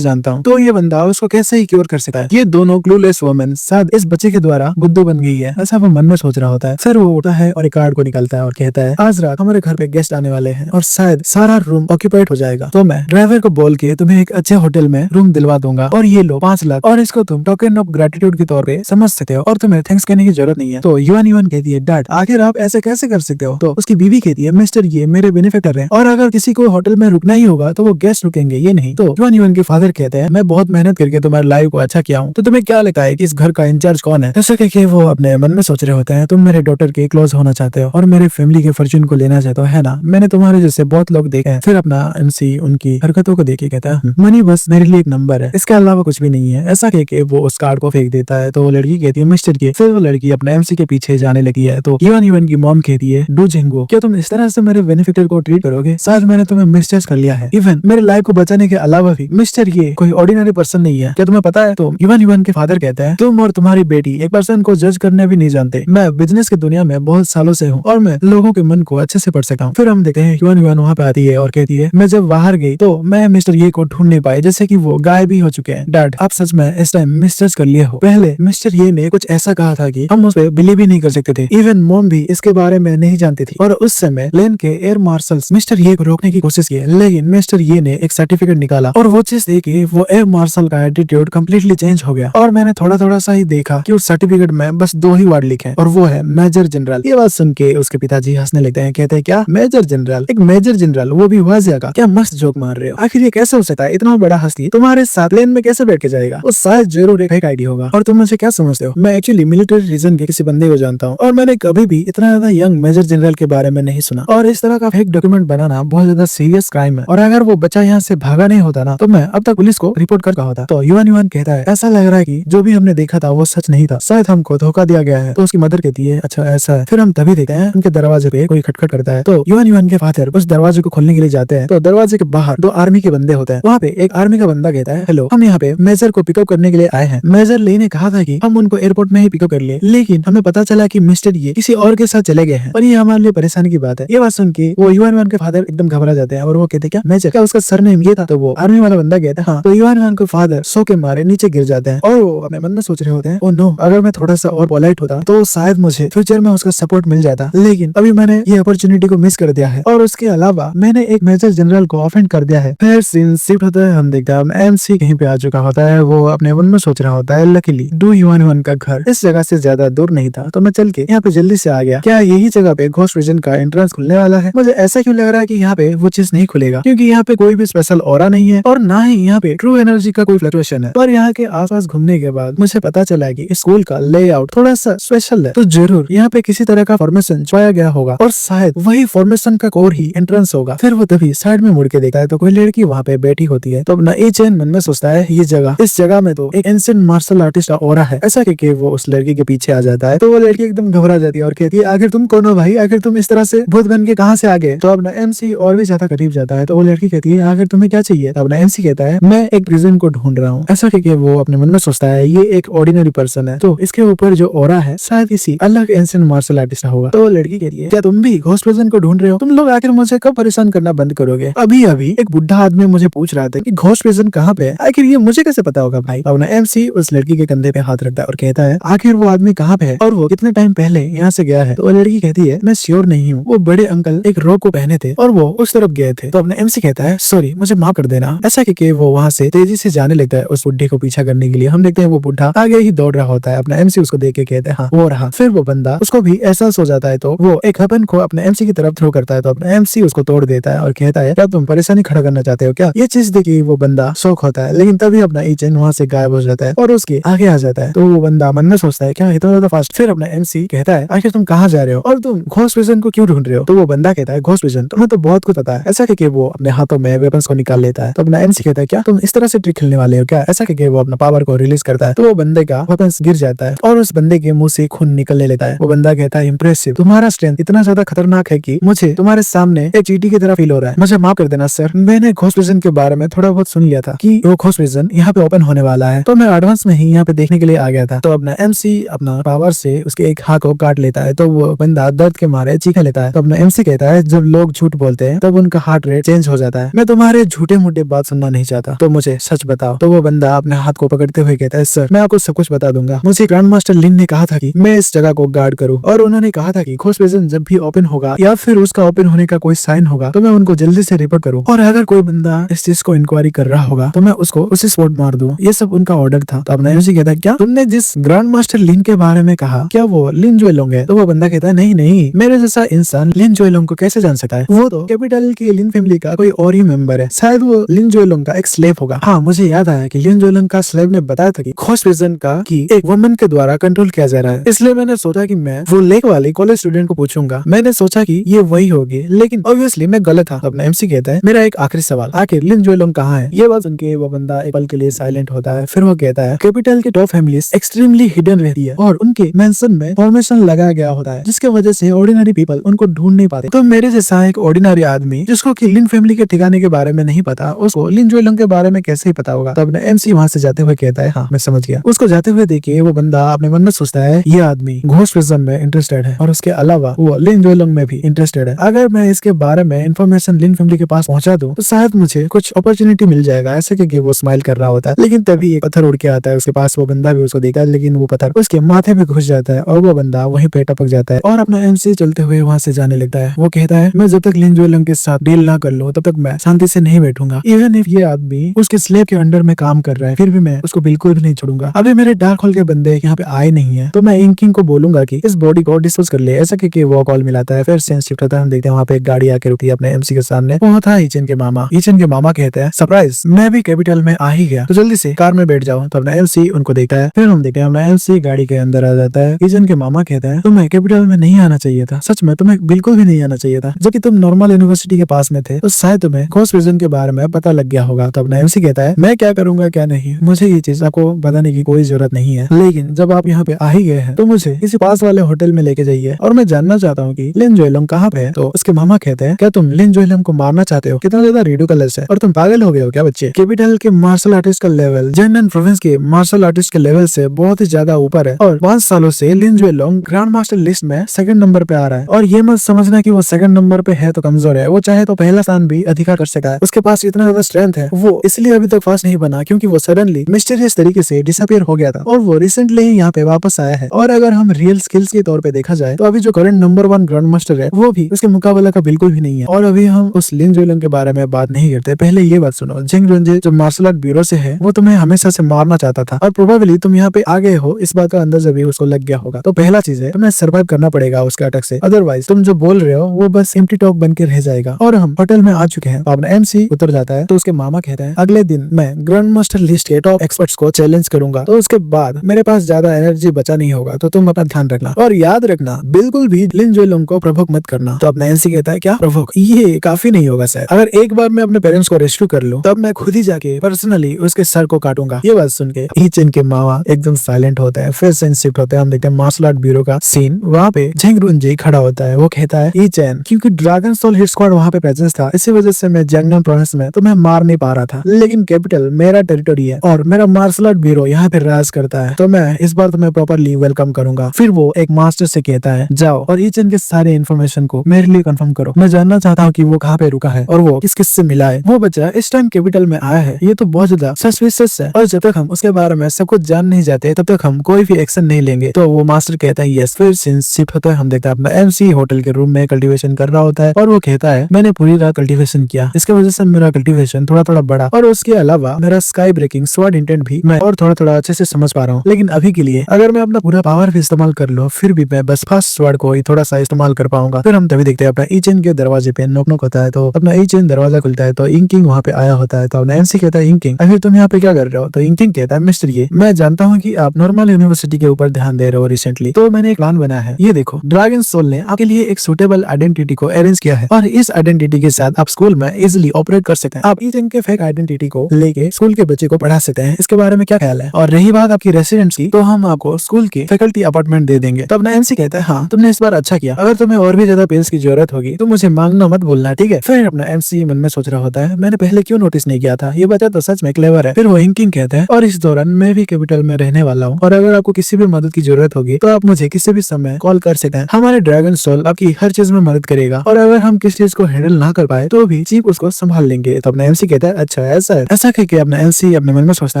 जानता हूँ, तो ये बंदा उसको कैसे ही क्योर कर सकता है। ये दोनों क्लूलेस वुमेन शायद इस बच्चे के द्वारा बुद्धू बन गई है, ऐसा वो मन में सोच रहा होता है। फिर वो उठता है और एक कार्ड को निकालता है और कहता है, आज रात हमारे घर पे गेस्ट आने वाले हैं और शायद सारा रूम ऑक्यूपाइड हो जाएगा, तो मैं ड्राइवर को बोल के तुम्हें एक अच्छे होटल में रूम दिलवा दूंगा और ये लो 5 लाख और इसको तुम टोकन ऑफ ग्रेटिट्यूड के तौर पे समझ सकते हो और तुम्हें थैंक्स कहने की जरूरत नहीं है। तो युवान युवान कहती है, डैड आखिर आप ऐसे कैसे कर सकते हो। तो उसकी बीवी कहती है, मिस्टर ये मेरे बेनिफिटर हैं और अगर किसी को होटल में रुकना ही होगा तो वो गेस्ट रुकेंगे, ये नहीं। तो युवान युवान के फादर कहते हैं, मैं बहुत मेहनत करके तुम्हारी लाइफ को अच्छा किया हूँ, तो तुम्हें क्या लगता है कि इस घर का इंचार्ज कौन है। जैसे कि वो अपने मन में सोच रहे होते हैं, तुम मेरे डॉटर के क्लोज होना चाहते हो और मेरे फैमिली के फॉर्च्यून को लेना चाहते हो, है ना। मैंने तुम्हारे जैसे बहुत लोग देखे हैं। फिर अपना एमसी उनकी हरकतों को देख के कहता है, मनी बस मेरे लिए एक नंबर है, इसके अलावा कुछ भी नहीं है। ऐसा कह के वो उस कार्ड को फेंक देता है। तो वो लड़की कहती है, मिस्टर के। फिर वो लड़की अपने एमसी के पीछे जाने लगी है। तो युवान युवान की मॉम कहती है, डू जिंगो, क्या तुम इस तरह से मेरे बेनिफिटर को ट्रीट करोगे। शायद मैंने तुम्हें मिसजज कर लिया है। इवन मेरे लाइफ को बचाने के अलावा भी मिस्टर ये कोई ऑर्डिनरी पर्सन नहीं है, क्या तुम्हें पता है। तो युवान युवान के फादर कहते हैं, तुम और तुम्हारी बेटी एक पर्सन को जज करने भी नहीं जानते। मैं बिजनेस की दुनिया में बहुत सालों से हूँ और मैं लोगों के मन को अच्छे से पढ़ सकता हूँ। फिर हम देखते हैं युवान युवान वहाँ पे आती है और कहती है, मैं जब बाहर गई तो मैं मिस्टर ये को ढूंढ नहीं पाई, जैसे कि वो गायब ही हो चुके हैं। डैड आप सच में इस टाइम मिसजज कर लिए हो। पहले मिस्टर ये ने कुछ ऐसा कहा था कि हम उस पर बिलीव ही नहीं कर सकते थे। इवन मॉम भी इसके बारे में नहीं जानती थी और उस समय लेन के एयर मार्शल्स मिस्टर ये को रोकने की कोशिश की, लेकिन मिस्टर ये ने एक सर्टिफिकेट निकाला और वो चीज देखी, वो एयर मार्शल का एटीट्यूड कम्प्लीटली चेंज हो गया। और मैंने थोड़ा थोड़ा सा ही देखा कि उस सर्टिफिकेट में बस 2 ही वर्ड लिखे हैं और वो है मेजर जनरल। ये बात सुन के उसके पिताजी हंसने लगते हैं, कहते हैं, क्या मेजर जनरल, एक मेजर जनरल, वो भी वाजिया का, क्या मस्त जोक मार रहे हो। आखिर ये कैसे हो सकता है, इतना बड़ा हस्ती तुम्हारे साथ प्लेन में कैसे बैठ के जाएगा। वो शायद जरूर एक आइडिया होगा। और तुम मुझे क्या समझते हो, मैं एक्चुअली मिलिट्री रीजन के किसी बंदे को जानता हूँ और मैंने कभी भी इतना ज्यादा यंग मेजर जनरल के बारे में नहीं सुना और इस तरह का फेक डॉक्यूमेंट बनाना बहुत ज्यादा सीरियस क्राइम है और अगर वो बच्चा यहाँ से भागा नहीं होता ना तो मैं अब तक पुलिस को रिपोर्ट कर होता। तो युवान युवान कहता है, ऐसा लग रहा है कि जो भी हमने देखा था वो सच नहीं था, शायद हमको धोखा दिया गया है। तो उसकी मदर कहती है, अच्छा ऐसा है। फिर हम तभी देखते हैं उनके दरवाजे पे कोई खटखट करता है। तो युवान युवान के फादर उस दरवाजे को खोलने के लिए जाते हैं। तो दरवाजे के बाहर 2 आर्मी के बंदे होते हैं। वहाँ पे एक आर्मी का बंदा कहता है, हेलो, हम यहाँ पे मेजर को पिकअप करने के लिए आए हैं। मेजर ली ने कहा था कि हम उनको एयरपोर्ट में ही पिकअप कर लिए, लेकिन हमें पता चला कि मिस्टर ये किसी और के साथ चले गए हैं और ये हमारे लिए परेशानी की बात है। ये बात सुन के वो युवान युवान के फादर एकदम घबरा जाते हैं और वो कहते, क्या मेजर, क्या उसका सरनेम ये था। तो वो आर्मी वाला बंदा कहता है, हाँ। तो युवान युवान के फादर सो के मारे नीचे गिर जाते हैं और वो अपने मन में सोच रहे होते हैं, ओ नो, अगर मैं थोड़ा सा और पोलाइट होता तो शायद मुझे फ्यूचर में उसका सपोर्ट मिल जाता, लेकिन अभी मैंने ये अपॉर्चुनिटी को मिस कर दिया है और उसके अलावा मैंने एक मेजर जनरल को ऑफेंड कर दिया है। फिर सीन शिफ्ट होता है, हम देखते हैं एमसी कहीं पे आ चुका होता है। वो अपने मन में सोच रहा होता है, लकीली डू युवान युवान का घर इस जगह से ज्यादा दूर नहीं था, तो मैं चल के यहाँ पे जल्दी से आ गया। क्या यही जगह पे घोस्ट रीजन का एंट्रेंस खुलने वाला है। मुझे ऐसा क्यों लग रहा है कि यहाँ पे वो चीज नहीं खुलेगा, क्योंकि यहाँ पे कोई भी स्पेशल ऑरा नहीं है और ना ही यहाँ पे ट्रू एनर्जी का कोई फ्लक्चुएशन है। पर यहाँ के आसपास घूमने के बाद मुझे पता चला कि स्कूल का लेआउट थोड़ा सा स्पेशल है, तो जरूर यहाँ पे किसी तरह का फॉर्मेशन छुपाया गया होगा और शायद वही फॉर्मेशन का कोर ही एंट्रेंस होगा। फिर वो तभी साइड में मुड़ के देखता है तो कोई लड़की वहाँ पे बैठी होती है। तो अपना ए चैन मन में सोचता है, ये जगह, इस जगह में तो एक एंशिएंट मार्शल आर्टिस्ट का ऑरा है। ऐसा कहके वो उस लड़की के पीछे आ जाता है। तो वो लड़की एकदम घबरा जाती है और कहती है, आखिर तुम कौन हो भाई, आखिर तुम इस तरह से भूत बन के कहाँ से आ गए। तो अपना एमसी और भी ज्यादा करीब जाता है। तो वो लड़की कहती है, आखिर तुम्हें क्या चाहिए। तो अपना एमसी कहता है, मैं एक प्रिजन को ढूंढ रहा हूँ। ऐसा कहके वो अपने मन में सोचता है, ये एक ऑर्डिनरी पर्सन है, तो इसके ऊपर जो ऑरा है शायद किसी अलग एंशिएंट मार्शल आर्टिस्ट का होगा। तो वो लड़की कहती है, क्या तुम भी घोस्ट प्रिजन को ढूंढ रहे हो। तुम लोग आखिर मुझे कब परेशान करना बंद करोगे। अभी अभी एक बुढ़ा आदमी मुझे पूछ रहा था कि घोस्ट प्रिजन कहाँ पे है, आखिर ये मुझे कैसे पता होगा भाई। अपना एमसी उस लड़की के कंधे पे हाथ रखता है और कहता है, आखिर वो आदमी कहाँ पे है और वो कितने टाइम पहले यहाँ से गया है। तो वो लड़की कहती है, मैं श्योर नहीं हूँ, वो बड़े अंकल एक रोग को पहने थे और वो उस तरफ गए थे। तो अपना एमसी कहता है, सॉरी, मुझे माफ कर देना। ऐसा कि वो वहाँ से तेजी से जाने लगता है उस बुढ़े को पीछा करने के लिए। हम देखते हैं वो बुढ़ा आगे ही दौड़ रहा होता है। अपना एमसी उसको देख के कहते हैं, हाँ वो रहा। फिर वो बंदा, उसको भी एहसास हो जाता है तो वो एक वेपन को अपने एमसी की तरफ थ्रो करता है। तो अपना एमसी उसको तोड़ देता है और कहता है, क्या तुम परेशानी खड़ा करना चाहते हो क्या। ये चीज देखी वो बंदा शौक होता है, लेकिन तभी अपना एजेंट वहाँ से गायब हो जाता है और उसके आगे आ जाता है। तो वो बंदा मन में सोचता है, क्या इतना ज्यादा फास्ट। फिर अपना एमसी कहता है, आखिर तुम कहाँ जा रहे हो और तुम घोस्ट प्रिजन को क्यों ढूंढ रहे हो। तो वो बंदा कहता है, घोस्ट प्रिजन, तुम्हें तो बहुत कुछ पता है। ऐसा कहके वो अपने हाथों में वेपन्स को निकाल लेता है। तो अपना एमसी कहता है, क्या तुम इस तरह से ट्रिक खेलने वाले हो क्या। ऐसा कहके वो अपना पावर को रिलीज करता है। तो वो बंदे का वेपन्स गिर जाता है और उस बंदे के मुंह से खून निकलने लगता है। वो बंदा कहता है, इंप्रेसिव, तुम्हारा स्ट्रेंथ इतना ज्यादा खतरनाक है कि मुझे तुम्हारे सामने एक चींटी की तरह फील हो रहा है। मुझे माफ कर देना सर, मैंने घोस्ट प्रिजन के बारे में थोड़ा बहुत सुन लिया था कि वो घोस्ट प्रिजन यहाँ पे ओपन होने वाला है, तो मैं एडवांस में ही यहाँ पे देखने के लिए आ गया था। तो अपना एमसी अपना पावर से उसके एक हाथ को काट लेता है। तो वो बंदा दर्द के मारे चीखने लेता है। तो अपना एमसी कहता है, जब लोग लोग झूठ बोलते हैं तब उनका हार्ट रेट चेंज हो जाता है। मैं तुम्हारे झूठे मूठे बात सुनना नहीं चाहता, तो मुझे सच बताओ। तो वो बंदा अपने हाथ को पकड़ते हुए कहता है, सर मैं आपको सब कुछ बता दूंगा। मुझे ग्रैंड मास्टर लिन ने कहा था कि मैं इस जगह को गार्ड करूं, और उन्होंने कहा था कि घोस्ट प्रिजन जब भी ओपन होगा या फिर उसका ओपन होने का कोई साइन होगा तो मैं उनको जल्दी से रिपोर्ट करूं, और अगर कोई बंदा इस चीज को इंक्वायरी कर रहा होगा तो मैं उसको उसी स्पॉट मार दूं। ये सब उनका ऑर्डर था। तो अपना एमसी कहता है, क्या तुमने जिस ग्रैंड मास्टर लिन के बारे में कहा क्या वो लिन जोएलोंग है? तो वो बंदा कहता है, नहीं नहीं, मेरे जैसा इंसान लिन जोएलोंग को कैसे जान सकता है? वो तो कैपिटल की लिन फैमिली का कोई और ही मेंबर है, शायद वो लिन जोएलोंग का एक स्लेव होगा। हाँ, मुझे याद आया कि लिन जोएलोंग का स्लेव ने बताया था कि घोस्ट प्रिजन का की एक वुमन के द्वारा कंट्रोल किया जा रहा है, इसलिए मैंने सोचा कि मैं वो लेक वाली कॉलेज स्टूडेंट को पूछूंगा। मैंने सोचा कि ये वही होगी, लेकिन ऑब्वियसली मैं गलत था। अपना एमसी कहता है, मेरा एक आखिरी सवाल, आखिर लिन जोएलोंग कहाँ है? ये बात सुन के वो बंदा एक पल के लिए साइलेंट होता है, फिर वो कहता है, कैपिटल की टॉप फैमिलीज एक्सट्रीमली हिडन रहती है और उनके मेंशन में फॉर्मेशन लगाया गया होता है, जिसके वजह से ऑर्डिनरी पीपल उनको ढूंढ नहीं पाते। तो मेरे जैसा एक ऑर्डिनरी आदमी जिसको कि लिन फैमिली के ठिकाने के बारे में नहीं पता, उसको लिन जोएलोंग के बारे में कैसे ही पता होगा? तो अपने एमसी वहां से जाते हुए कहता है, हाँ मैं समझ गया। उसको जाते हुए देखिए वो बंदा अपने मन में सोचता है, ये आदमी घोस्ट प्रिजन में इंटरेस्टेड है और उसके अलावा वो लिन जोएलोंग में भी इंटरेस्टेड है। अगर मैं इसके बारे में इन्फॉर्मेशन लिन फैमिली के पास पहुंचा दूं तो शायद मुझे कुछ अपॉर्चुनिटी मिल जाएगा। ऐसे क्योंकि वो स्माइल कर रहा होता है, लेकिन तभी एक पत्थर उड़ के आता है उसके पास। वो बंदा भी उसको देखा, लेकिन वो पत्थर उसके माथे पे घुस जाता है और वो बंदा वहीं पे टपक जाता है और अपना एमसी चलते हुए वहां से जाने लगता है। वो कहता है, मैं जब तक लिन जोएलोंग के साथ डील ना कर लूं तब तक मैं शांति से नहीं बैठूंगा। इवन इफ ये आदमी उसके स्लेव के अंडर में काम कर रहा है, फिर भी मैं उसको बिल्कुल भी नहीं छोड़ूंगा। अभी मेरे डार्क होल के बंदे यहाँ पे आए नहीं है, तो मैं इंकिंग को बोलूंगा कि इस बॉडी को डिस्पोज कर ले। ऐसा कि वो कॉल मिलाता है, फिर सेंस शिफ्ट होता है। हम देखते हैं वहाँ पे एक गाड़ी आके रुकती है अपने एमसी के सामने। वो था ईचन के मामा। ईचन के मामा कहते हैं, सरप्राइज, मैं भी कैपिटल में आ ही गया, तो जल्दी से कार में बैठ जाओ। तो अपना एमसी उनको देखता है, फिर हम देखते हैं अपना एमसी गाड़ी के अंदर आ जाता है। ईचन के मामा कहते हैं, तुम्हें कैपिटल में नहीं आना चाहिए था, सच में तुम्हें बिल्कुल भी नहीं आना चाहिए था। जबकि तुम नॉर्मल यूनिवर्सिटी के पास में थे तो शायद तुम्हें घोस्ट प्रिजन के बारे में पता लग गया होगा। तो अपना एमसी कहता है, मैं क्या करूंगा क्या नहीं, मुझे ये चीज आपको बताने की कोई जरूरत नहीं है, लेकिन जब आप यहाँ पे आ ही गए हैं तो मुझे किसी पास वाले होटल में लेके जाइए और मैं जानना चाहता हूँ कि लिन जोएलोंग कहाँ पे है। तो उसके मामा कहते हैं, क्या तुम लिन जोएलोंग को मारना चाहते हो? कितना ज्यादा रिडिकुलस है, और तुम पागल हो गए हो क्या बच्चे? कैपिटल के मार्शल आर्टिस्ट का लेवल जैनन प्रोविंस के मार्शल आर्टिस्ट के लेवल से बहुत ही ज्यादा ऊपर है, और 5 सालों से लिन जोएलोंग ग्रैंड मास्टर लिस्ट में सेकंड नंबर पे आ रहा है। और ये मत समझना कि वो सेकंड नंबर पे है तो कमजोर है, वो चाहे तो पहला स्थान भी अधिकार कर सकता है। उसके पास इतना ज्यादा स्ट्रेंथ है, वो इसलिए अभी तक फास्ट नहीं बना क्योंकि वो सडनली मिस्टीरियस तरीके से डिसअपियर हो गया था, और वो रिसेंटली ही यहाँ पे वापस आया है। और अगर हम रियल स्किल्स के तौर पे देखा जाए तो अभी जो करंट नंबर 1 ग्रैंड मास्टर है वो भी उसके मुकाबला का बिल्कुल भी नहीं है। और अभी हम उस लिन जोएलोंग के बारे में बात नहीं करते, पहले ये बात सुनो। जेंग रुनजे जो मार्शल आर्ट ब्यूरो से है, वो तुम्हें हमेशा से मारना चाहता था, और प्रोबेबली तुम यहाँ पे आ गए हो इस बात का अंदाजा भी उसको लग गया होगा। तो पहला चीज है, तुम्हें सर्वाइव करना पड़ेगा उसके अटैक से, अदरवाइज तुम जो बोल रहे हो वो बस एम्प्टी टॉक बन के रह जाएगा। और हम होटल में आ चुके हैं। तो अपना एमसी उतर जाता है, तो उसके मामा कहते हैं, अगले दिन मैं ग्रैंड मास्टर लिस्ट के टॉप एक्सपर्ट्स को चैलेंज करूंगा, तो उसके बाद मेरे पास ज्यादा एनर्जी बचा नहीं होगा, तो तुम अपना ध्यान रखना और याद रखना बिल्कुल भी लिन जोएलोंग को प्रोवोक मत करना। तो अपना एमसी कहता है, क्या प्रोवोक? ये काफी नहीं होगा सर, अगर एक बार मैं अपने पेरेंट्स को रेस्क्यू कर लूं तब मैं खुद ही जाके पर्सनली उसके सर को काटूंगा। ये बात सुन के ईचन के मामा एकदम साइलेंट होता है, फिर सेंस शिफ्ट होता है। हम देखते हैं मार्शल आर्ट ब्यूरो का सीन। वहाँ पे जेंग रुनजे खड़ा होता है, वो कहता है, ईचन, क्योंकि ड्रैगन सोल हिट स्क्वाड वहाँ पे प्रेजेंस था, इसी वजह से मैं जंगनम प्रोविंस में तुम्हें मार नहीं पा रहा था, लेकिन कैपिटल मेरा टेरिटोरी है और मेरा मार्शल आर्ट ब्यूरो यहाँ पे राज करता है, तो मैं इस बार तुम्हें प्रॉपरली वेलकम करूंगा। फिर वो एक मास्टर से कहता है, जाओ और ईचन के सारे इन्फॉर्मेशन को मेरे लिए कंफर्म करो, मैं जानना चाहता हूँ कि वो कहाँ पे रुका है और वो किस किस से मिला है। वो बच्चा इस टाइम कैपिटल में आया है, ये तो बहुत ज्यादा सस्पिशियस है, और जब तक हम उसके बारे में सब कुछ जान नहीं जाते तब तक हम कोई भी एक्शन नहीं लेंगे। तो वो मास्टर कहता है, यस। फिर सीन्स शिफ्ट होता है, हम देखते हैं अपना एमसी होटल के रूम में कल्टीवेशन कर रहा होता है, और वो कहता है, मैंने पूरी रात कल्टीवेशन किया, इसके वजह से मेरा कल्टीवेशन थोड़ा थोड़ा बढ़ा, और उसके अलावा मेरा स्काई ब्रेकिंग स्वॉर्ड इंटेंट भी मैं और थोड़ा थोड़ा अच्छे से समझ पा रहा हूँ। लेकिन अभी के लिए अगर मैं अपना पूरा पावर भी इस्तेमाल कर लूं, फिर भी मैं बस फर्स्ट स्वॉर्ड को ही थोड़ा सा इस्तेमाल कर पाऊंगा। फिर हम तभी देखते हैं अपना ईचन के दरवाजे पे नॉक नॉक होता है, तो अपना ईचन दरवाजा खुलता है, तो इंकिंग वहाँ पे आया होता है। तो अपना एमसी कहता है, इंकिंग अभी तुम यहाँ पे क्या कर रहे हो? तो इंकिंग कहता है, मिस्टर ये मैं जानता हूँ कि आप नॉर्मल यूनिवर्सिटी के ऊपर ध्यान दे रहे हो रिसेंटली, तो मैंने एक प्लान बनाया है। ये देखो, ड्रैगन सोल ने आपके लिए एक सुटेबल आइडेंटिटी को अरेंज किया है, और इस आइडेंटिटी के साथ आप स्कूल में इजिली ऑपरेट कर सकते हैं। आप ईचन के फेक आइडेंटिटी को लेके स्कूल के बच्चे को पढ़ा सकते हैं। इसके बारे में क्या ख्याल है? और रही बात आपकी रेसिडेंस की, तो हम आपको स्कूल की फैकल्टी अपार्टमेंट दे देंगे। तो अपना एमसी कहता है, हाँ तुमने इस बार अच्छा किया, अगर तुम्हें और भी ज्यादा पेज की जरूरत होगी तो मुझे मांगना मत बोलना, ठीक है? फिर अपना एमसी मन में सोच रहा होता है, मैंने पहले क्यों नोटिस नहीं किया था, ये बच्चा तो सच में क्लेवर है। फिर वो इंकिंग कहता है, और इस दौरान मैं भी कैपिटल में रहने वाला हूँ, और अगर आपको किसी भी मदद की जरूरत होगी तो आप मुझे किसी भी समय कॉल कर सकते हैं। हमारे ड्रैगन सोल आपकी हर चीज में मदद करेगा, और अगर हम किसी चीज को हैंडल ना कर पाए तो भी चीफ उसको संभाल लेंगे। तो अपना एमसी कहता है अच्छा ऐसा है। ऐसा कह के अपना एमसी अपने मन में सोचता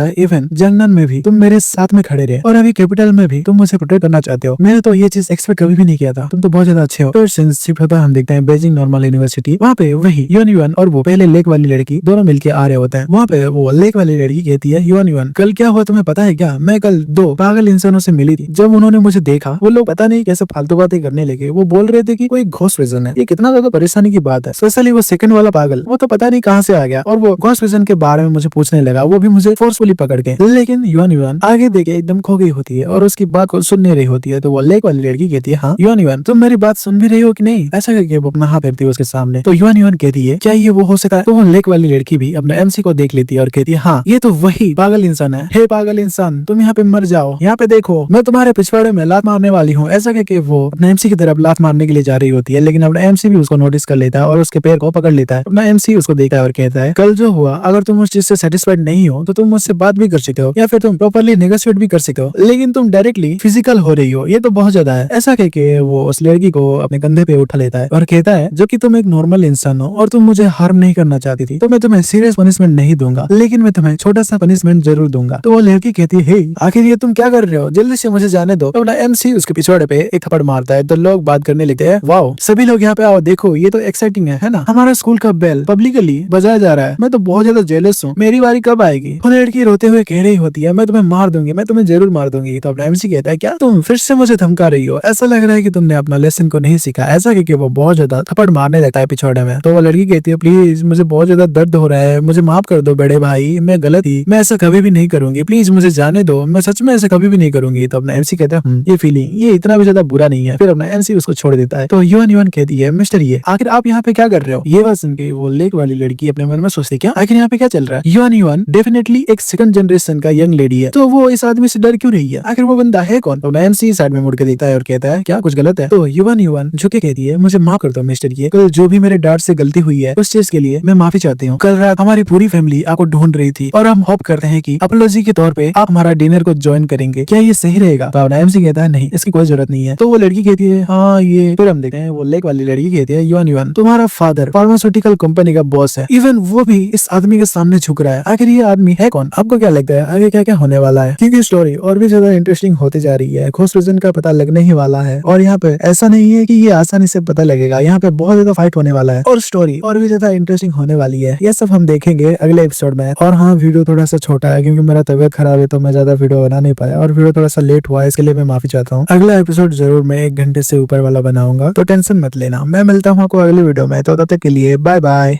है इवन जंगल में भी तुम मेरे साथ में खड़े रहे और अभी कैपिटल में भी तुम मुझे प्रोटेक्ट करना चाहते हो। मैंने तो ये चीज एक्सपेक्ट कभी भी नहीं किया था, तुम तो बहुत ज्यादा अच्छे हो। फिर सिंस शिफ्ट होता है हम देखते हैं बेजिंग नॉर्मल यूनिवर्सिटी। वहाँ पे वही युआन युआन और वो पहले लेक वाली लड़की दोनों मिलके आ रहे होते हैं। वहाँ पे वो लेक वाली लड़की कहती है युआन युआन कल क्या हुआ तुम्हें पता है क्या, मैं कल 2 पागल इंसानों से मिली थी। जब उन्होंने मुझे देखा वो लोग पता नहीं कैसे फालतू बातें करने लगे। वो बोल रहे थे कि कोई घोस्ट विजन है। ये कितना ज्यादा परेशानी की बात है। स्पेशली वो सेकंड वाला पागल वो तो पता नहीं कहाँ से आ गया और वो घोस्ट विजन के बारे में मुझे पूछने लगा, वो भी मुझे फोर्सफुली पकड़ के। लेकिन युआन युआन आगे देखे एकदम खो गई होती है और उसकी बात को सुन नहीं रही होती है। तो वो लेक वाली लड़की कहती है हाँ युआन युआन तुम मेरी बात सुन भी रही हो कि नहीं, ऐसा करके वो अपना हाथ फेरती है उसके सामने। तो युआन युआन कहती है क्या ये वो हो सकता है। तो वो लेक वाली लड़की भी अपने एमसी को देख लेती है और कहती है हाँ ये तो वही पागल इंसान है। हे पागल इंसान तुम यहाँ पे मर जाओ, यहाँ पे देखो मैं तुम्हारे पिछवाड़े में लात मारने वाली हूँ। ऐसा करके वो अपने एमसी की तरफ लात मारने के लिए जा रही होती है, लेकिन अपना एमसी भी उसको नोटिस कर लेता है और उसके पैर को पकड़ लेता है। अपना एमसी उसको देखता है और कहता है कल जो हुआ अगर तुम उस चीज से सेटिस्फाइड नहीं हो तो तुम मुझसे बात भी कर सकते हो या फिर तुम प्रॉपर्ली नेगोशिएट भी कर सकते हो, लेकिन तुम डायरेक्टली फिजिकल हो रही हो, ये तो बहुत ज्यादा है। ऐसा कहके वो उस लड़की को अपने कंधे पे उठा लेता है और कहता है जो कि तुम एक नॉर्मल इंसान हो और तुम मुझे हार्म नहीं करना चाहती थी तो मैं तुम्हें सीरियस पनिशमेंट नहीं दूंगा, लेकिन मैं तुम्हें छोटा सा पनिशमेंट जरूर दूंगा। तो वो लड़की कहती है हे आखिर ये तुम क्या कर रहे हो, जल्दी से मुझे जाने दो। तो अपना एमसी उसके पिछवाड़े पे एक थप्पड़ मारता है तो लोग बात करने लगते हैं वाओ सभी लोग यहाँ पे आओ देखो ये तो एक्साइटिंग है ना, हमारा स्कूल का बेल पब्लिकली बजाया जा रहा है। मैं तो बहुत ज्यादा जेलस हूँ, मेरी बारी कब आएगी। वो लड़की रोते हुए कह रही होती है मैं तुम्हें मार दूंगी, मैं तुम्हें जरूर मार दूंगी। तो अपना एमसी कहता है क्या तुम फिर से मुझे धमका रही हो, ऐसा लग रहा है कि तुमने अपना लेसन को नहीं सीखा। ऐसा कहके वो बहुत ज्यादा थप्पड़ मारने लगता है पिछवाड़े में। तो वो लड़की कहती है प्लीज मुझे बहुत ज्यादा दर्द हो रहा है, मुझे माफ कर दो बड़े भाई, मैं गलत थी, मैं ऐसा कभी भी नहीं करूंगी, प्लीज मुझे जाने दो, मैं सच में ऐसा कभी भी नहीं करूंगी। तो अपना एमसी कहता है ये फीलिंग ये इतना भी ज्यादा बुरा नहीं है। फिर अपना एमसी उसको छोड़ देता है। तो युआन युआन कहती है मिस्टर ये आखिर आप यहाँ पे क्या कर रहे हो। ये बात सुन के वो लेक वाली लड़की अपने मन में सोचती क्या आखिर यहाँ पे क्या चल रहा है। युआन युआन डेफिनेटली एक सेकंड जनरेशन का यंग लेडी है, तो वो इस आदमी से डर क्यों रही है, आखिर वो बंदा है कौन। तो एमसी साइड में मुड़ के देखता है और कहता है क्या कुछ गलत है। तो युआन युआन झुके कहती है मुझे माफ कर दो मिस्टर ये, कल जो भी मेरे डांट से गलती हुई है उस चीज के लिए मैं माफी चाहती हूँ। कल रात हमारी पूरी फैमिली आपको ढूंढ रही थी और हम होप करते हैं कि अपॉलॉजी के तौर पे आप हमारा डिनर को ज्वाइन करेंगे, क्या ये सही रहेगा। तो एमसी कहता है नहीं इसकी कोई जरूरत नहीं है। तो वो लड़की कहती है हाँ ये। फिर हम देखते हैं वो लेक वाली लड़की कहती है युआन युआन तुम्हारा फादर फार्मास्यूटिकल कंपनी का बॉस है, इवन वो भी इस आदमी के सामने झुक रहा है, आखिर ये आदमी है कौन। आपको क्या लगता है आगे क्या क्या होने वाला है, क्योंकि स्टोरी और भी ज्यादा इंटरेस्टिंग होते जा रही है, घोस्ट विजन का पता लगने ही वाला है और यहाँ पे ऐसा नहीं है कि ये आसानी से पता लगेगा, यहाँ पे बहुत ज्यादा फाइट होने वाला है और स्टोरी और भी ज्यादा इंटरेस्टिंग होने वाली है। ये सब हम देखेंगे अगले एपिसोड में। और हाँ वीडियो थोड़ा सा छोटा है क्योंकि मेरा तबियत खराब है तो मैं ज्यादा वीडियो बना नहीं पाया और वीडियो थोड़ा सा लेट हुआ है, इसके लिए मैं माफी चाहता हूँ। अगला एपिसोड जरूर मैं 1 घंटे से ऊपर वाला बनाऊंगा, तो टेंशन मत लेना। मैं मिलता हूँ आपको अगली वीडियो में, तो तब तक के लिए बाय बाय।